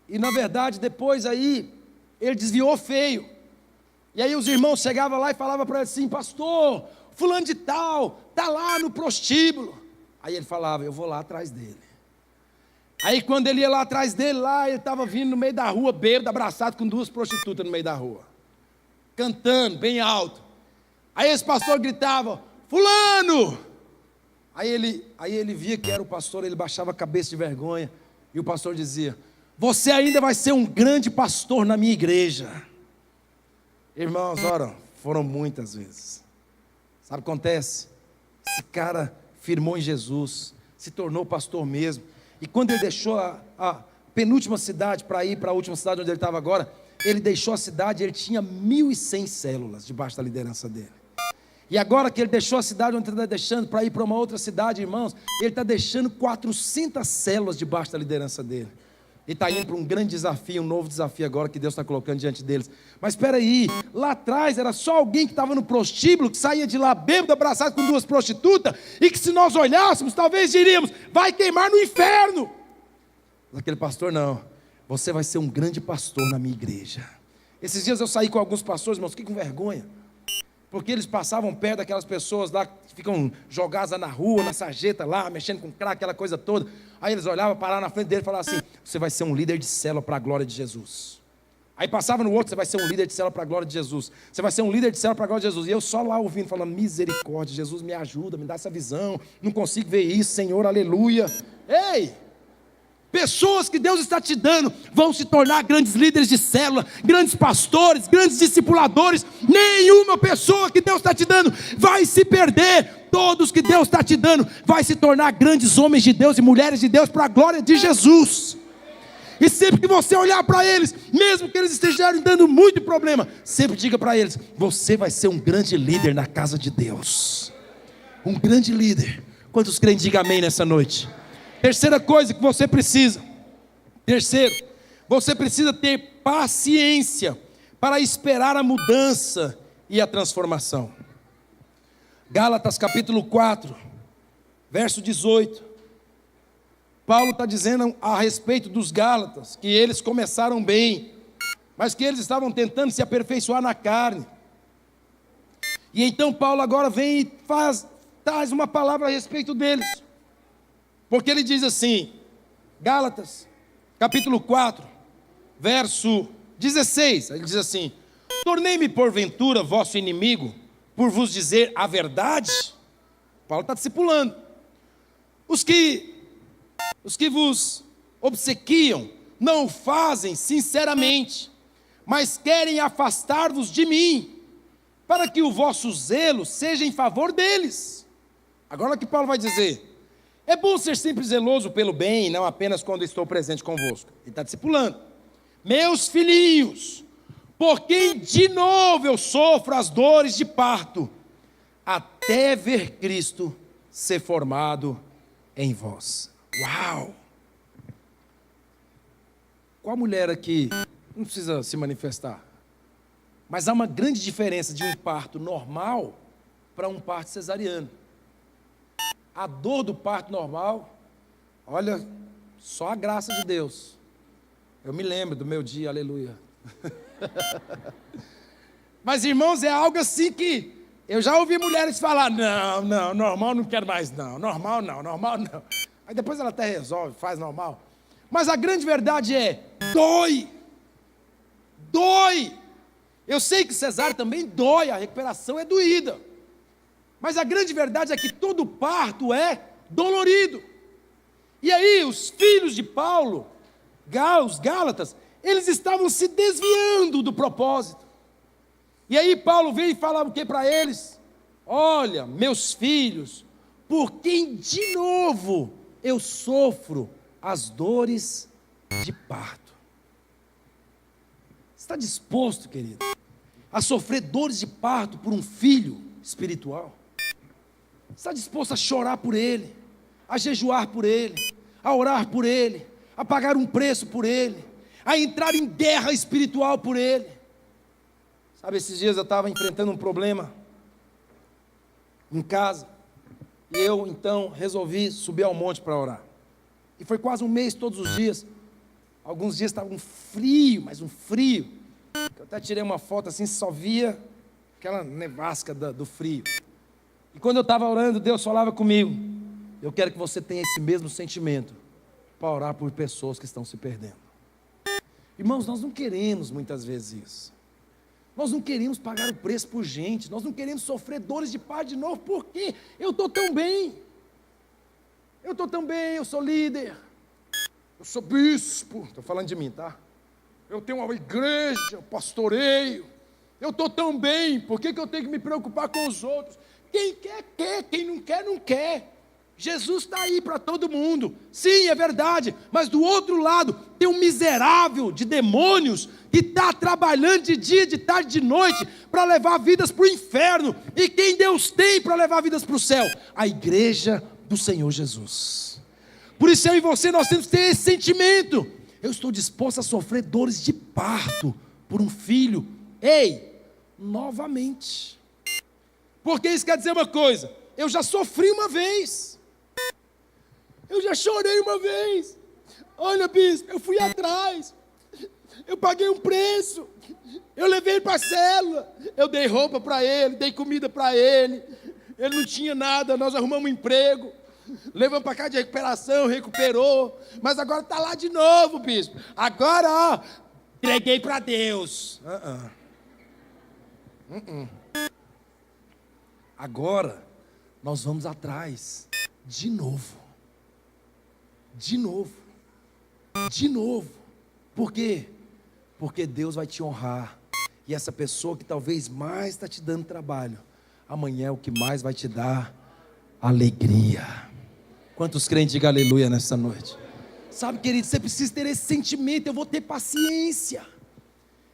na verdade, depois aí, ele desviou feio, e aí os irmãos chegavam lá e falavam para ele assim, pastor, fulano de tal, está lá no prostíbulo, aí ele falava, eu vou lá atrás dele. Aí quando ele ia lá atrás dele, ele estava vindo no meio da rua, bêbado, abraçado com 2 prostitutas no meio da rua, cantando bem alto. Aí esse pastor gritava, fulano! Aí ele via que era o pastor, ele baixava a cabeça de vergonha, e o pastor dizia, você ainda vai ser um grande pastor na minha igreja. Irmãos, ora, foram muitas vezes. Sabe o que acontece? Esse cara firmou em Jesus, se tornou pastor mesmo, e quando ele deixou a penúltima cidade para ir para a última cidade onde ele estava agora, ele deixou a cidade, ele tinha 1.100 células debaixo da liderança dele. E agora que ele deixou a cidade onde ele está deixando para ir para uma outra cidade, irmãos, ele está deixando 400 células debaixo da liderança dele. E está indo para um grande desafio, um novo desafio agora que Deus está colocando diante deles. Mas espera aí, lá atrás era só alguém que estava no prostíbulo, que saía de lá bêbado, abraçado com 2 prostitutas, e que se nós olhássemos, talvez diríamos, vai queimar no inferno. Mas aquele pastor não, você vai ser um grande pastor na minha igreja. Esses dias eu saí com alguns pastores, irmãos, fiquei com vergonha. Porque eles passavam perto daquelas pessoas lá que ficam jogadas na rua, na sarjeta lá, mexendo com crack, aquela coisa toda. Aí eles olhavam, paravam na frente dele e falavam assim, você vai ser um líder de célula para a glória de Jesus. Aí passava no outro, você vai ser um líder de célula para a glória de Jesus. Você vai ser um líder de célula para a glória de Jesus. E eu só lá ouvindo, falando, misericórdia, Jesus me ajuda, me dá essa visão. Não consigo ver isso, Senhor, aleluia. Ei! Pessoas que Deus está te dando vão se tornar grandes líderes de célula, grandes pastores, grandes discipuladores. Nenhuma pessoa que Deus está te dando vai se perder. Todos que Deus está te dando vai se tornar grandes homens de Deus e mulheres de Deus para a glória de Jesus. E sempre que você olhar para eles, mesmo que eles estejam dando muito problema, sempre diga para eles, você vai ser um grande líder na casa de Deus. Um grande líder. Quantos crentes digam amém nessa noite? Terceira coisa que você precisa, você precisa ter paciência para esperar a mudança e a transformação. Gálatas capítulo 4, verso 18, Paulo está dizendo a respeito dos Gálatas, que eles começaram bem, mas que eles estavam tentando se aperfeiçoar na carne. E então Paulo agora vem e traz uma palavra a respeito deles. Porque ele diz assim, Gálatas, capítulo 4, verso 16, ele diz assim, tornei-me porventura vosso inimigo, por vos dizer a verdade? Paulo está discipulando. Os que vos obsequiam, não o fazem sinceramente, mas querem afastar-vos de mim, para que o vosso zelo seja em favor deles. Agora o que Paulo vai dizer? É bom ser sempre zeloso pelo bem, não apenas quando estou presente convosco. Ele está discipulando. Meus filhinhos, por quem de novo eu sofro as dores de parto, até ver Cristo ser formado em vós. Uau! Qual mulher aqui, não precisa se manifestar, mas há uma grande diferença de um parto normal para um parto cesariano. A dor do parto normal, olha, só a graça de Deus. Eu me lembro do meu dia, aleluia. Mas irmãos, é algo assim que eu já ouvi mulheres falar, não, normal não quero mais não, normal não. Aí depois ela até resolve, faz normal. Mas a grande verdade é, dói. Eu sei que cesárea também dói, a recuperação é doída. Mas a grande verdade é que todo parto é dolorido. E aí os filhos de Paulo, os Gálatas, eles estavam se desviando do propósito. E aí Paulo veio e falava o que para eles? Olha, meus filhos, por quem de novo eu sofro as dores de parto. Está disposto, querido, a sofrer dores de parto por um filho espiritual? Está disposto a chorar por ele, a jejuar por ele, a orar por ele, a pagar um preço por ele, a entrar em guerra espiritual por ele? Sabe, esses dias eu estava enfrentando um problema em casa, e eu então resolvi subir ao monte para orar. E foi quase um mês todos os dias. Alguns dias estava um frio, mas um frio. Eu até tirei uma foto assim, só via aquela nevasca do frio. E quando eu estava orando, Deus falava comigo: eu quero que você tenha esse mesmo sentimento para orar por pessoas que estão se perdendo. Irmãos, nós não queremos muitas vezes isso. Nós não queremos pagar o preço por gente. Nós não queremos sofrer dores de parto de novo. Por quê? Eu estou tão bem. Eu estou tão bem, eu sou líder. Eu sou bispo. Estou falando de mim, tá? Eu tenho uma igreja, eu pastoreio. Eu estou tão bem. Por que eu tenho que me preocupar com os outros? Quem quer, quer. Quem não quer, não quer. Jesus está aí para todo mundo. Sim, é verdade. Mas do outro lado, tem um miserável de demônios que está trabalhando de dia, de tarde, de noite, para levar vidas para o inferno. E quem Deus tem para levar vidas para o céu? A igreja do Senhor Jesus. Por isso eu e você, nós temos que ter esse sentimento. Eu estou disposto a sofrer dores de parto por um filho. Ei, novamente. Porque isso quer dizer uma coisa: eu já sofri uma vez. Eu já chorei uma vez. Olha, bispo, eu fui atrás. Eu paguei um preço. Eu levei ele para a célula. Eu dei roupa para ele, dei comida para ele. Ele não tinha nada, nós arrumamos um emprego. Levamos para cá de recuperação, recuperou. Mas agora está lá de novo, bispo. Agora, ó, entreguei para Deus. Agora, nós vamos atrás. De novo. De novo. De novo. Por quê? Porque Deus vai te honrar. E essa pessoa que talvez mais está te dando trabalho, amanhã é o que mais vai te dar alegria. Quantos crentes digam aleluia nessa noite? Sabe, querido, você precisa ter esse sentimento. Eu vou ter paciência.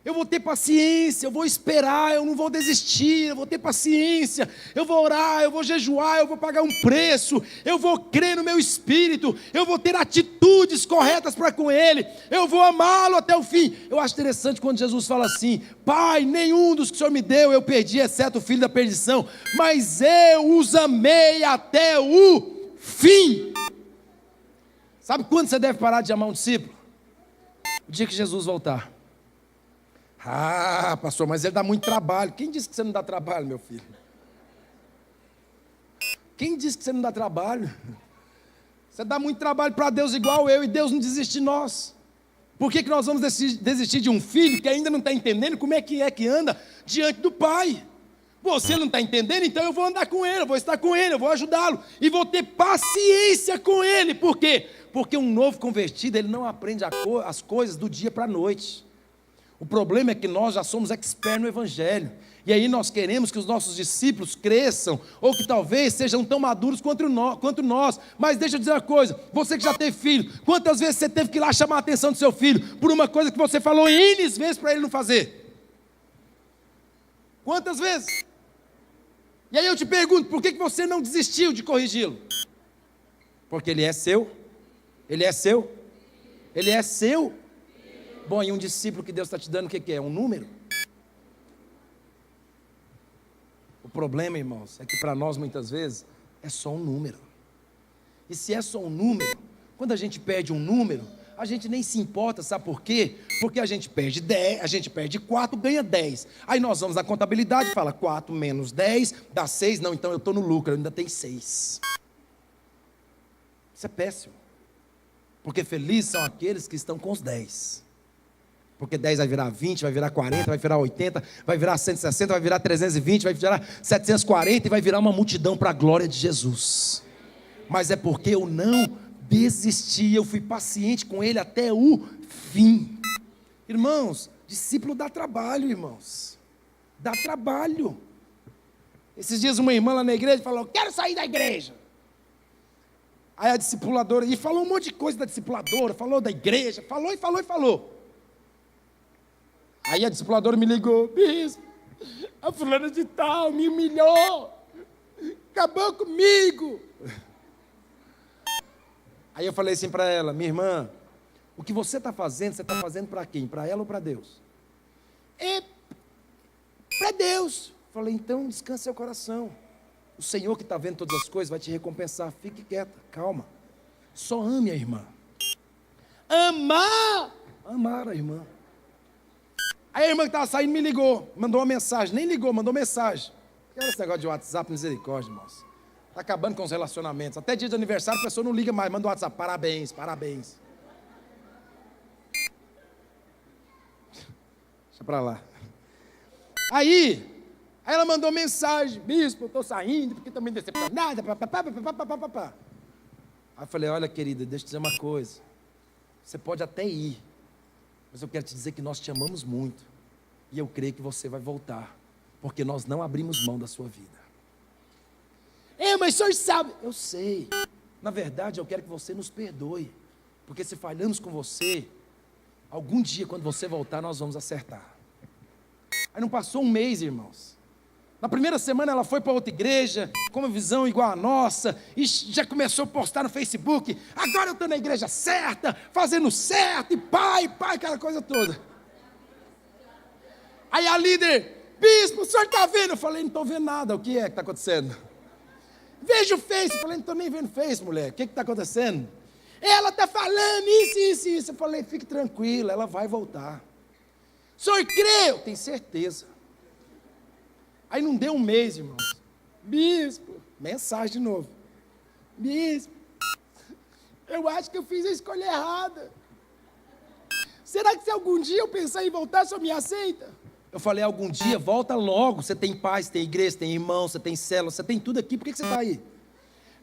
Eu vou ter paciência, eu vou esperar, eu não vou desistir, eu vou ter paciência, eu vou orar, eu vou jejuar, eu vou pagar um preço, eu vou crer no meu espírito, eu vou ter atitudes corretas para com Ele, eu vou amá-lo até o fim. Eu acho interessante quando Jesus fala assim: Pai, nenhum dos que o Senhor me deu eu perdi, exceto o filho da perdição, mas eu os amei até o fim. Sabe quando você deve parar de amar um discípulo? O dia que Jesus voltar. Ah, pastor, mas ele dá muito trabalho. Quem disse que você não dá trabalho, meu filho? Quem disse que você não dá trabalho? Você dá muito trabalho para Deus igual eu, e Deus não desiste de nós. Por que nós vamos desistir de um filho que ainda não está entendendo como é que anda diante do Pai? Você não está entendendo? Então eu vou andar com ele, eu vou estar com ele, eu vou ajudá-lo. E vou ter paciência com ele. Por quê? Porque um novo convertido, ele não aprende as coisas do dia para a noite. O problema é que nós já somos experts no Evangelho. E aí nós queremos que os nossos discípulos cresçam, ou que talvez sejam tão maduros quanto nós. Mas deixa eu dizer uma coisa: você que já teve filho, quantas vezes você teve que ir lá chamar a atenção do seu filho por uma coisa que você falou N vezes para ele não fazer? Quantas vezes? E aí eu te pergunto, por que você não desistiu de corrigi-lo? Porque ele é seu. Ele é seu. Ele é seu. Bom, e um discípulo que Deus está te dando, o que é? Um número? O problema, irmãos, é que para nós muitas vezes é só um número. E se é só um número, quando a gente perde um número, a gente nem se importa, sabe por quê? Porque a gente perde 10, a gente perde 4, ganha 10. Aí nós vamos na contabilidade e fala 4 menos 10 dá 6, não, então eu estou no lucro, eu ainda tenho 6. Isso é péssimo. Porque felizes são aqueles que estão com os 10. Porque 10 vai virar 20, vai virar 40, vai virar 80, vai virar 160, vai virar 320, vai virar 740 e vai virar uma multidão para a glória de Jesus. mas é porque eu não desisti, eu fui paciente com ele até o fim. Irmãos, discípulo dá trabalho, irmãos, dá trabalho. Esses dias uma irmã lá na igreja falou: quero sair da igreja. Aí a discipuladora, e falou um monte de coisa da discipuladora, falou da igreja, falou. Aí a discipuladora me ligou: bispo, a fulana de tal me humilhou, acabou comigo. Aí eu falei assim para ela: minha irmã, o que você está fazendo para quem? Para ela ou para Deus? É para Deus. Falei: então descanse seu coração. O Senhor que está vendo todas as coisas vai te recompensar. Fique quieta, calma. Só ame a irmã. Amar a irmã. Aí a irmã que estava saindo me ligou, mandou uma mensagem. Nem ligou, mandou mensagem. Que esse negócio de WhatsApp, misericórdia, irmãos. Está acabando com os relacionamentos. Até dia de aniversário a pessoa não liga mais, manda um WhatsApp: parabéns. Deixa para lá. Aí ela mandou mensagem: bispo, eu estou saindo porque estou meio decepcionada. Aí eu falei: olha, querida, deixa eu te dizer uma coisa. Você pode até ir, mas eu quero te dizer que nós te amamos muito. E eu creio que você vai voltar, porque nós não abrimos mão da sua vida. Mas o senhor sabe. Eu sei. Na verdade, eu quero que você nos perdoe, porque se falhamos com você, algum dia, quando você voltar, nós vamos acertar. Aí não passou um mês, irmãos. Na primeira semana ela foi para outra igreja, com uma visão igual à nossa, e já começou a postar no Facebook: agora eu estou na igreja certa, fazendo certo, e pai, aquela coisa toda. Aí a líder: bispo, o senhor está vendo? Eu falei: não estou vendo nada. O que é que está acontecendo? Veja o Face. Eu falei: não estou nem vendo o Face, mulher. O que está acontecendo? Ela está falando isso. Eu falei: fique tranquila, ela vai voltar. O senhor crê? Eu tenho certeza. Aí não deu um mês, irmãos. Bispo, mensagem de novo: bispo, eu acho que eu fiz a escolha errada. Será que se algum dia eu pensar em voltar, o senhor me aceita? Eu falei: algum dia, volta logo. Você tem paz, tem igreja, tem irmão, você tem célula, você tem tudo aqui. Por que você está aí?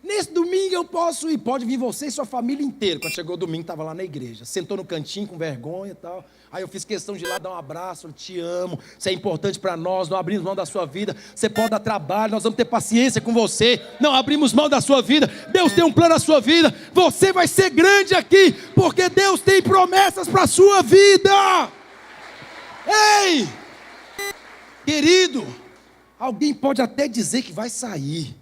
Nesse domingo eu posso ir. Pode vir você e sua família inteira. Quando chegou o domingo, estava lá na igreja. Sentou no cantinho com vergonha e tal. Aí eu fiz questão de ir lá dar um abraço: eu te amo, você é importante para nós, não abrimos mão da sua vida. Você pode dar trabalho, nós vamos ter paciência com você. Não abrimos mão da sua vida. Deus tem um plano na sua vida. Você vai ser grande aqui, porque Deus tem promessas para a sua vida. Ei, querido, alguém pode até dizer que vai sair,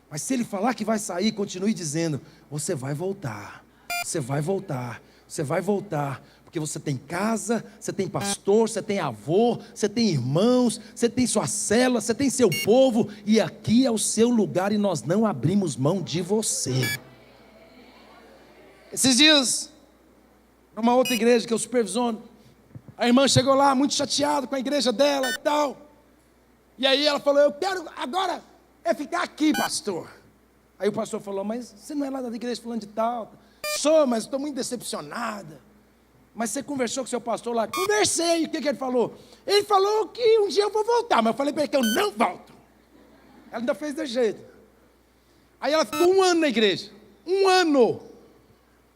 mas se ele falar que vai sair, continue dizendo: você vai voltar, você vai voltar, você vai voltar, porque você tem casa, você tem pastor, você tem avô, você tem irmãos, você tem sua célula, você tem seu povo, e aqui é o seu lugar e nós não abrimos mão de você. Esses dias, numa outra igreja que eu supervisiono, a irmã chegou lá muito chateada com a igreja dela e tal, e aí ela falou: eu quero agora ficar aqui, pastor. Aí o pastor falou: mas você não é lá da igreja falando de tal? Sou, mas estou muito decepcionada. Mas você conversou com seu pastor lá? Conversei. O que ele falou? Ele falou que um dia eu vou voltar, mas eu falei para ele que eu não volto. Ela ainda fez desse jeito. Aí ela ficou 1 ano na igreja. 1 ano.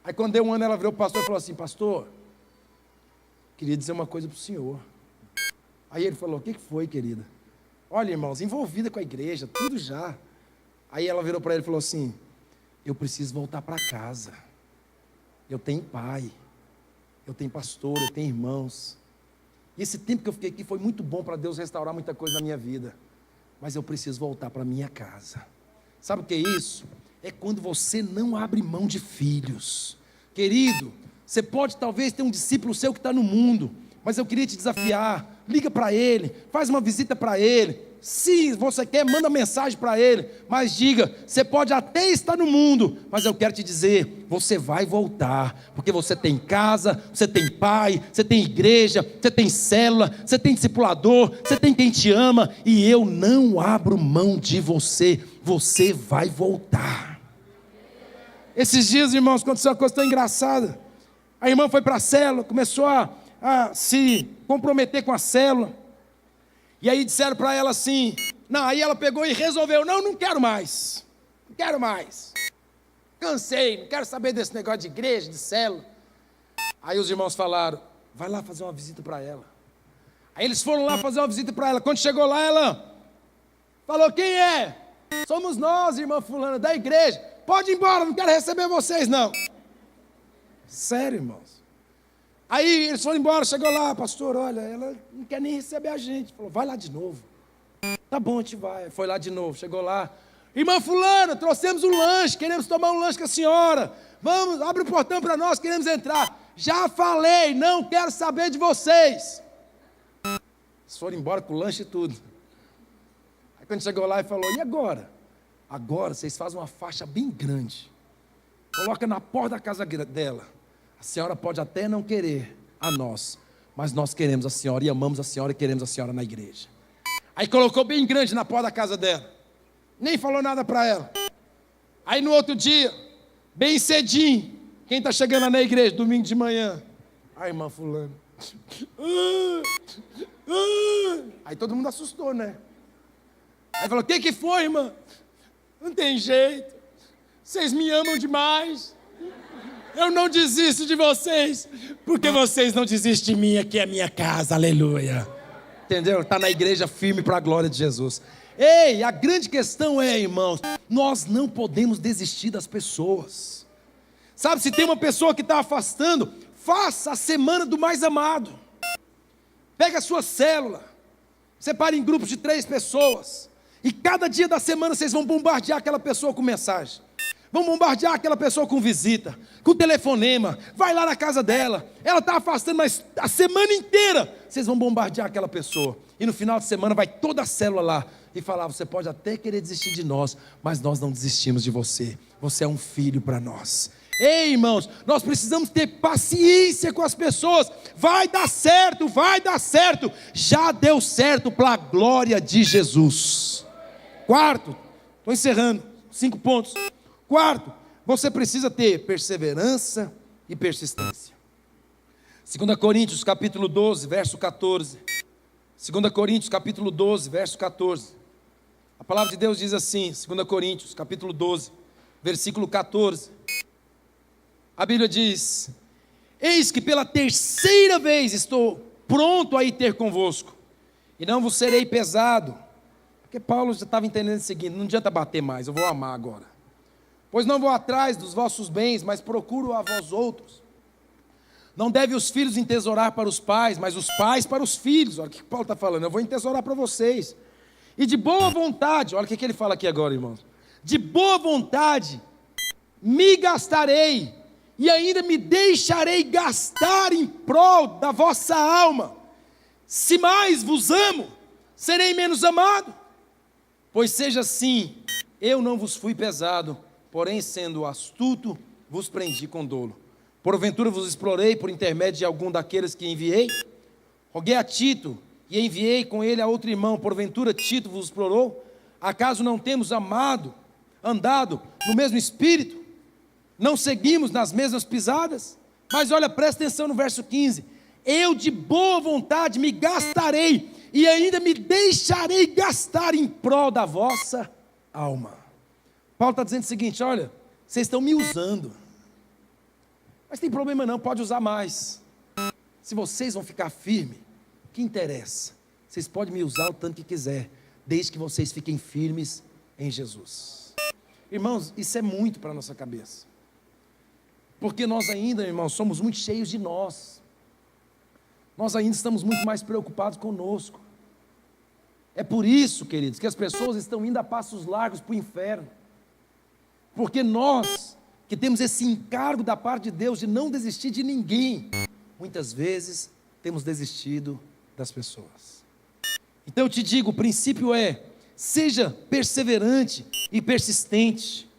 Aí quando deu 1 ano, ela virou para o pastor e falou assim: pastor, queria dizer uma coisa para o senhor. Aí ele falou: o que foi, querida? Olha, irmãos, envolvida com a igreja, tudo já. Aí ela virou para ele e falou assim: eu preciso voltar para casa. Eu tenho pai, eu tenho pastor, eu tenho irmãos. E esse tempo que eu fiquei aqui foi muito bom para Deus restaurar muita coisa na minha vida. Mas eu preciso voltar para minha casa. Sabe o que é isso? É quando você não abre mão de filhos. Querido, você pode talvez ter um discípulo seu que está no mundo, mas eu queria te desafiar: liga para ele, faz uma visita para ele. Se você quer, manda mensagem para ele, mas diga: você pode até estar no mundo, mas eu quero te dizer, você vai voltar, porque você tem casa, você tem pai, você tem igreja, você tem célula, você tem discipulador, você tem quem te ama, e eu não abro mão de você. Você vai voltar. Esses dias, irmãos, aconteceu uma coisa tão engraçada. A irmã foi para a célula, começou a se comprometer com a célula. E aí disseram para ela assim, não, aí ela pegou e resolveu: não quero mais, não quero mais. cansei, não quero saber desse negócio de igreja, de célula. Aí os irmãos falaram, vai lá fazer uma visita para ela. Aí eles foram lá fazer uma visita para ela. Quando chegou lá, ela falou, quem é? Somos nós, irmã fulana, da igreja. Pode ir embora, não quero receber vocês, não. Sério, irmãos. Aí eles foram embora, chegou lá, pastor, olha, ela não quer nem receber a gente. Falou, vai lá de novo. Tá bom, a gente vai. Foi lá de novo, chegou lá. Irmã fulana, trouxemos um lanche, queremos tomar um lanche com a senhora. Vamos, abre o portão para nós, queremos entrar. Já falei, não quero saber de vocês. Eles foram embora com o lanche e tudo. Aí quando chegou lá, ele falou, e agora? Agora vocês fazem uma faixa bem grande. Coloca na porta da casa dela. A senhora pode até não querer a nós, mas nós queremos a senhora e amamos a senhora e queremos a senhora na igreja. Aí colocou bem grande na porta da casa dela. Nem falou nada para ela. Aí no outro dia, bem cedinho, quem está chegando na igreja, domingo de manhã? A irmã fulana. Aí todo mundo assustou, né? Aí falou, o que foi, irmã? Não tem jeito. Vocês me amam demais. Eu não desisto de vocês, porque vocês não desistem de mim, aqui é a minha casa, aleluia. Entendeu? Está na igreja firme para a glória de Jesus. Ei, a grande questão é, irmãos, nós não podemos desistir das pessoas. Sabe, se tem uma pessoa que está afastando, faça a semana do mais amado. Pega a sua célula, separe em grupos de 3 pessoas, e cada dia da semana vocês vão bombardear aquela pessoa com mensagem. Vão bombardear aquela pessoa com visita, com telefonema, vai lá na casa dela, ela está afastando, mas a semana inteira vocês vão bombardear aquela pessoa, e no final de semana vai toda a célula lá, e falar, você pode até querer desistir de nós, mas nós não desistimos de você, você é um filho para nós. Ei, irmãos, nós precisamos ter paciência com as pessoas, vai dar certo, já deu certo para a glória de Jesus. Quarto, estou encerrando, 5 pontos. Quarto, você precisa ter perseverança e persistência. 2 Coríntios capítulo 12, verso 14. 2 Coríntios capítulo 12, verso 14. A palavra de Deus diz assim, 2 Coríntios capítulo 12, versículo 14. A Bíblia diz, eis que pela 3ª vez estou pronto a ir ter convosco, e não vos serei pesado. Porque Paulo já estava entendendo o seguinte, não adianta bater mais, eu vou amar agora. Pois não vou atrás dos vossos bens, mas procuro a vós outros. Não deve os filhos entesourar para os pais, mas os pais para os filhos. Olha o que Paulo está falando, eu vou entesourar para vocês. E de boa vontade, olha o que ele fala aqui agora, irmãos. De boa vontade me gastarei, e ainda me deixarei gastar em prol da vossa alma. Se mais vos amo, serei menos amado. Pois seja assim, eu não vos fui pesado, porém, sendo astuto, vos prendi com dolo. Porventura vos explorei por intermédio de algum daqueles que enviei? Roguei a Tito, e enviei com ele a outro irmão. Porventura Tito vos explorou? Acaso não temos andado no mesmo espírito? Não seguimos nas mesmas pisadas? Mas olha, presta atenção no verso 15. Eu de boa vontade me gastarei, e ainda me deixarei gastar em prol da vossa alma. Paulo está dizendo o seguinte, olha, vocês estão me usando, mas tem problema não, pode usar mais. Se vocês vão ficar firmes, o que interessa? Vocês podem me usar o tanto que quiser, desde que vocês fiquem firmes em Jesus. Irmãos, isso é muito para a nossa cabeça, porque nós ainda, irmãos, somos muito cheios de nós ainda estamos muito mais preocupados conosco. É por isso, queridos, que as pessoas estão indo a passos largos para o inferno. Porque nós, que temos esse encargo da parte de Deus de não desistir de ninguém, muitas vezes temos desistido das pessoas. Então eu te digo, o princípio é, seja perseverante e persistente.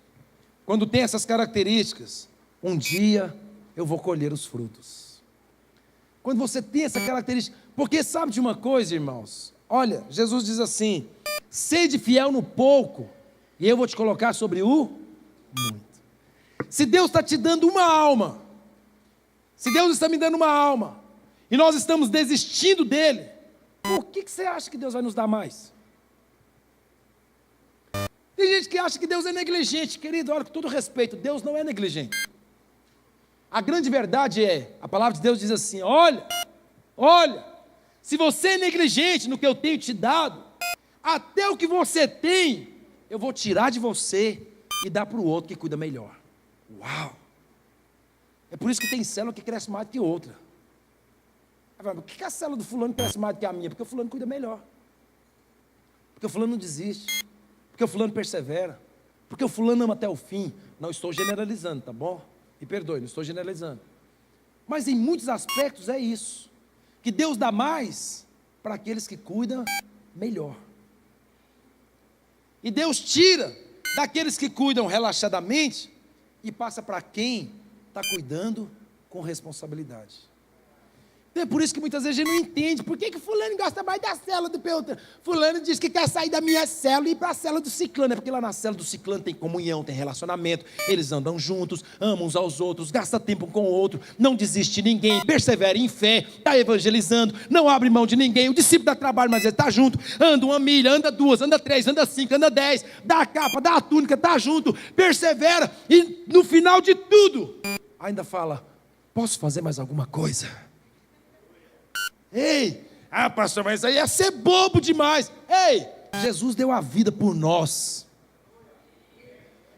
Quando tem essas características, um dia eu vou colher os frutos. Quando você tem essa característica, porque sabe de uma coisa, irmãos? Olha, Jesus diz assim, sede fiel no pouco, e eu vou te colocar sobre o muito. Se Deus está te dando uma alma, se Deus está me dando uma alma, e nós estamos desistindo dele, por que você acha que Deus vai nos dar mais? Tem gente gente que acha que Deus é negligente. Querido, olha, com todo respeito, Deus não é negligente. A grande verdade é, a palavra de Deus diz assim: olha, se você é negligente no que eu tenho te dado, até o que você tem, eu vou tirar de você e dar para o outro que cuida melhor. Uau! É por isso que tem célula que cresce mais do que outra. Por que a célula do fulano cresce mais do que a minha? Porque o fulano cuida melhor. Porque o fulano não desiste. Porque o fulano persevera. Porque o fulano ama até o fim. Não estou generalizando, tá bom? Me perdoe, não estou generalizando. Mas em muitos aspectos é isso. Que Deus dá mais para aqueles que cuidam melhor. E Deus tira daqueles que cuidam relaxadamente e passa para quem está cuidando com responsabilidade. Então é por isso que muitas vezes a gente não entende. Por que fulano gosta mais da célula do Peltran? Fulano diz que quer sair da minha célula e ir para a célula do ciclano. É porque lá na célula do ciclano tem comunhão, tem relacionamento. Eles andam juntos, amam uns aos outros, gastam tempo um com o outro, não desiste de ninguém, persevera em fé, está evangelizando, não abre mão de ninguém. O discípulo dá trabalho, mas ele está junto. Anda 1 milha, anda 2, anda 3, anda 5, anda 10. Dá a capa, dá a túnica, está junto, persevera. E no final de tudo, ainda fala: posso fazer mais alguma coisa? Ei, pastor, mas aí ia ser bobo demais. Ei, Jesus deu a vida por nós.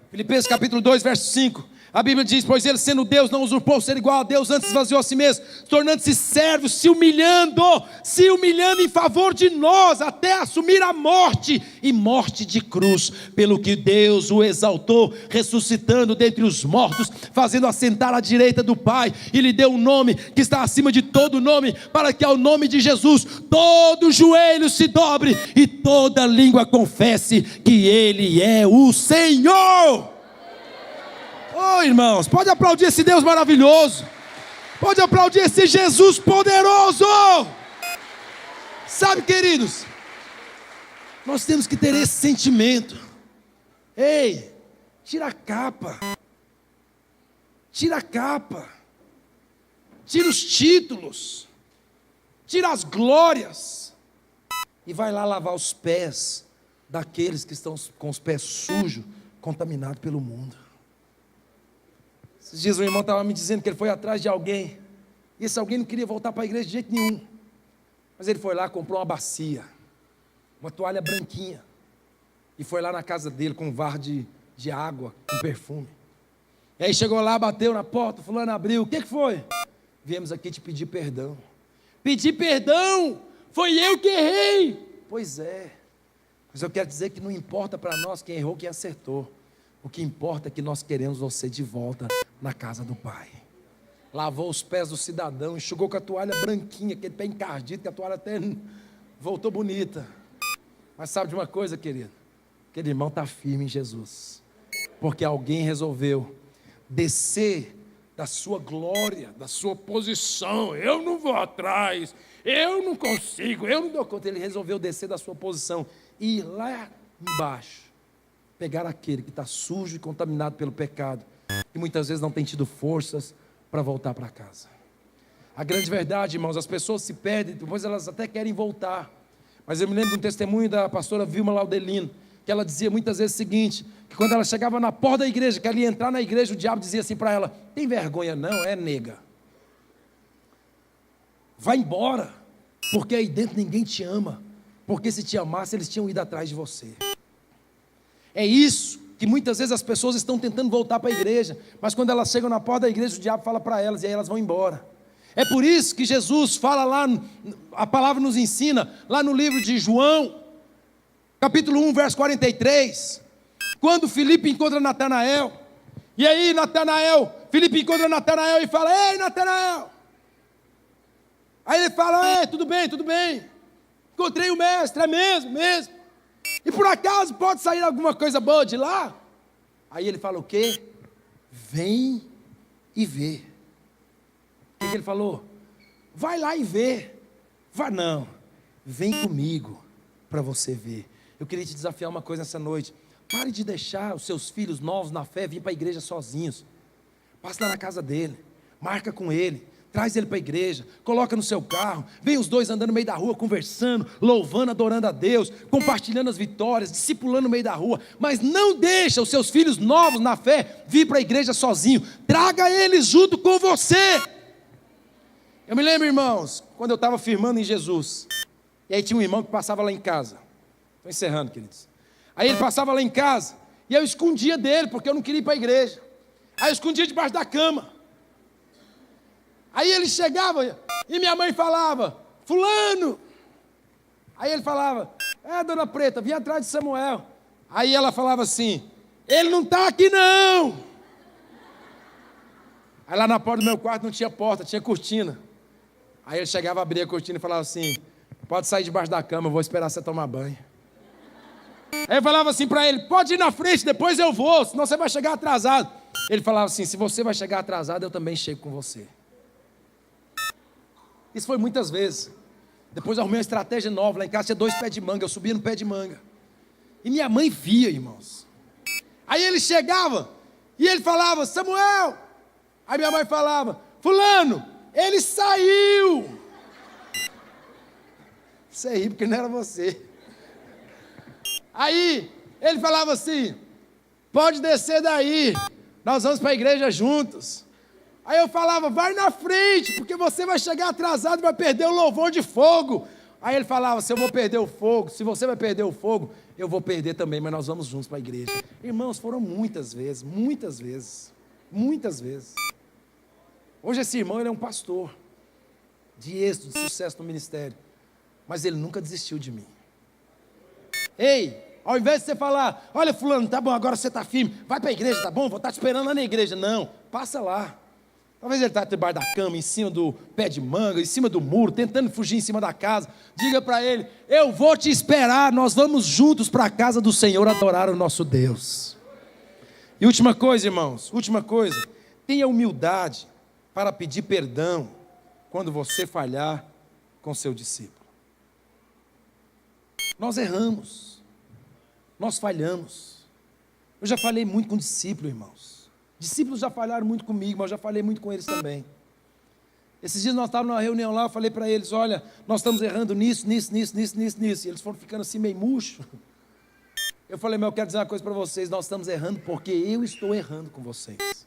Filipenses capítulo 2, verso 5. A Bíblia diz: pois ele, sendo Deus, não usurpou ser igual a Deus, antes esvaziou a si mesmo, tornando-se servo, se humilhando em favor de nós, até assumir a morte, e morte de cruz, pelo que Deus o exaltou, ressuscitando dentre os mortos, fazendo assentar à direita do Pai, e lhe deu um nome que está acima de todo nome, para que ao nome de Jesus, todo joelho se dobre, e toda língua confesse que Ele é o Senhor. Irmãos, pode aplaudir esse Deus maravilhoso, pode aplaudir esse Jesus poderoso. Sabe, queridos, nós temos que ter esse sentimento. Ei, tira a capa, tira os títulos, tira as glórias, e vai lá lavar os pés daqueles que estão com os pés sujos, contaminados pelo mundo. Esses dias o irmão estava me dizendo que ele foi atrás de alguém, e esse alguém não queria voltar para a igreja de jeito nenhum, mas ele foi lá, comprou uma bacia, uma toalha branquinha, e foi lá na casa dele com um vaso de água, com perfume. E aí chegou lá, bateu na porta, fulano abriu: o que foi? Viemos aqui te pedir perdão. Pedir perdão? Foi eu que errei. Pois é, mas eu quero dizer que não importa para nós quem errou, quem acertou. O que importa é que nós queremos você de volta na casa do Pai. Lavou os pés do cidadão, enxugou com a toalha branquinha, aquele pé encardido, que a toalha até voltou bonita. Mas sabe de uma coisa, querido? Aquele irmão está firme em Jesus, porque alguém resolveu descer da sua glória, da sua posição. Eu não vou atrás, eu não consigo, eu não dou conta. Ele resolveu descer da sua posição e ir lá embaixo pegar aquele que está sujo e contaminado pelo pecado, e muitas vezes não tem tido forças para voltar para casa. A grande verdade, irmãos, as pessoas se perdem, depois elas até querem voltar. Mas eu me lembro de um testemunho da pastora Vilma Laudelino, que ela dizia muitas vezes o seguinte, que quando ela chegava na porta da igreja, que ela ia entrar na igreja, o diabo dizia assim para ela: tem vergonha não, é nega? Vai embora, porque aí dentro ninguém te ama, porque se te amasse eles tinham ido atrás de você. É isso que muitas vezes as pessoas estão tentando voltar para a igreja, mas quando elas chegam na porta da igreja, o diabo fala para elas, e aí elas vão embora. É por isso que Jesus fala lá, a palavra nos ensina, lá no livro de João, capítulo 1, verso 43, quando Filipe encontra Natanael, e aí Filipe encontra Natanael e fala: ei, Natanael. Aí ele fala: ei, tudo bem, encontrei o mestre, é mesmo. E por acaso pode sair alguma coisa boa de lá? Aí ele fala o quê? Vem e vê. O que ele falou? Vai lá e vê. Vá não, vem comigo para você ver. Eu queria te desafiar uma coisa nessa noite. Pare de deixar os seus filhos novos na fé vir para a igreja sozinhos. Passe lá na casa dele, marca com ele, traz ele para a igreja, coloca no seu carro, vem os dois andando no meio da rua, conversando, louvando, adorando a Deus, compartilhando as vitórias, discipulando no meio da rua, mas não deixa os seus filhos novos na fé vir para a igreja sozinho, traga eles junto com você. Eu me lembro, irmãos, quando eu estava firmando em Jesus, e aí tinha um irmão que passava lá em casa, estou encerrando, queridos, aí ele passava lá em casa, e eu escondia dele, porque eu não queria ir para a igreja, aí eu escondia debaixo da cama. Aí ele chegava e minha mãe falava, fulano. Aí ele falava, dona Preta, vim atrás de Samuel. Aí ela falava assim, ele não está aqui não. Aí lá na porta do meu quarto não tinha porta, tinha cortina. Aí ele chegava, abria a cortina e falava assim, pode sair debaixo da cama, eu vou esperar você tomar banho. Aí eu falava assim para ele, pode ir na frente, depois eu vou, senão você vai chegar atrasado. Ele falava assim, se você vai chegar atrasado, eu também chego com você. Isso foi muitas vezes. Depois eu arrumei uma estratégia nova. Lá em casa tinha 2 pés de manga. Eu subia no pé de manga. E minha mãe via, irmãos. Aí ele chegava e ele falava, Samuel. Aí minha mãe falava, fulano, ele saiu. Você ri porque não era você. Aí ele falava assim, pode descer daí. Nós vamos para a igreja juntos. Aí eu falava, vai na frente, porque você vai chegar atrasado e vai perder o louvor de fogo. Aí ele falava, se eu vou perder o fogo, se você vai perder o fogo, eu vou perder também, mas nós vamos juntos para a igreja. Irmãos, foram muitas vezes, muitas vezes, muitas vezes. Hoje esse irmão, ele é um pastor, de êxito, de sucesso no ministério, mas ele nunca desistiu de mim. Ei, ao invés de você falar, olha fulano, tá bom, agora você está firme, vai para a igreja, tá bom, vou estar te esperando lá na igreja. Não, passa lá. Talvez ele está debaixo da cama, em cima do pé de manga, em cima do muro, tentando fugir em cima da casa. Diga para ele, eu vou te esperar, nós vamos juntos para a casa do Senhor adorar o nosso Deus. E última coisa, irmãos, última coisa, tenha humildade para pedir perdão quando você falhar com seu discípulo. Nós erramos, nós falhamos. Eu já falei muito com discípulo, irmãos. Discípulos já falharam muito comigo, mas eu já falei muito com eles também. Esses dias nós estávamos numa reunião lá, eu falei para eles, olha, nós estamos errando nisso. E eles foram ficando assim meio murcho. Eu falei, mas eu quero dizer uma coisa para vocês, nós estamos errando porque eu estou errando com vocês.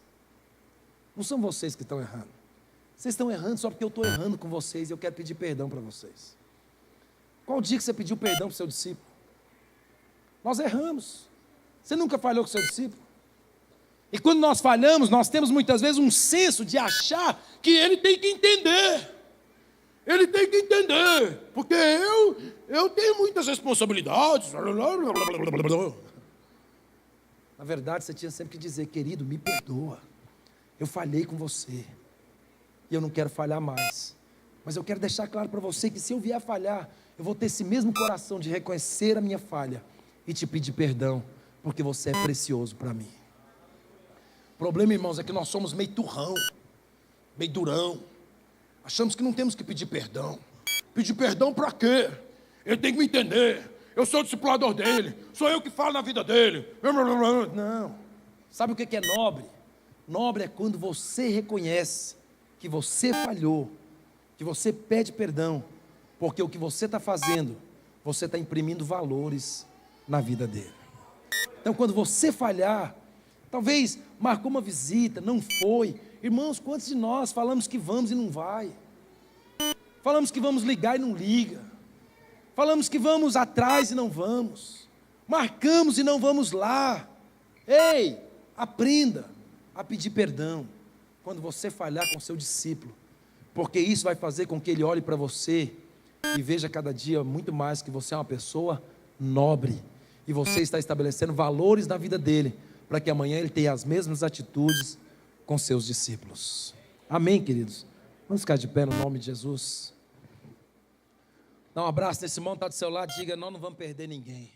Não são vocês que estão errando. Vocês estão errando só porque eu estou errando com vocês e eu quero pedir perdão para vocês. Qual o dia que você pediu perdão para o seu discípulo? Nós erramos. Você nunca falhou com o seu discípulo? E quando nós falhamos, nós temos muitas vezes um senso de achar que ele tem que entender. Ele tem que entender, porque eu tenho muitas responsabilidades. Na verdade, você tinha sempre que dizer, querido, me perdoa. Eu falhei com você. E eu não quero falhar mais. Mas eu quero deixar claro para você que se eu vier a falhar, eu vou ter esse mesmo coração de reconhecer a minha falha e te pedir perdão, porque você é precioso para mim. O problema, irmãos, é que nós somos meio turrão, meio durão. Achamos que não temos que pedir perdão. Pedir perdão para quê? Ele tem que me entender. Eu sou o discipulador dele. Sou eu que falo na vida dele. Não. Sabe o que é nobre? Nobre é quando você reconhece que você falhou, que você pede perdão, porque o que você está fazendo, você está imprimindo valores na vida dele. Então, quando você falhar, talvez marcou uma visita, não foi. Irmãos, quantos de nós falamos que vamos e não vai? Falamos que vamos ligar e não liga. Falamos que vamos atrás e não vamos. Marcamos e não vamos lá. Ei, aprenda a pedir perdão quando você falhar com seu discípulo, porque isso vai fazer com que ele olhe para você e veja cada dia muito mais que você é uma pessoa nobre e você está estabelecendo valores na vida dele, para que amanhã ele tenha as mesmas atitudes com seus discípulos. Amém, queridos? Vamos ficar de pé no nome de Jesus. Dá um abraço nesse irmão que está do seu lado, diga, nós não vamos perder ninguém.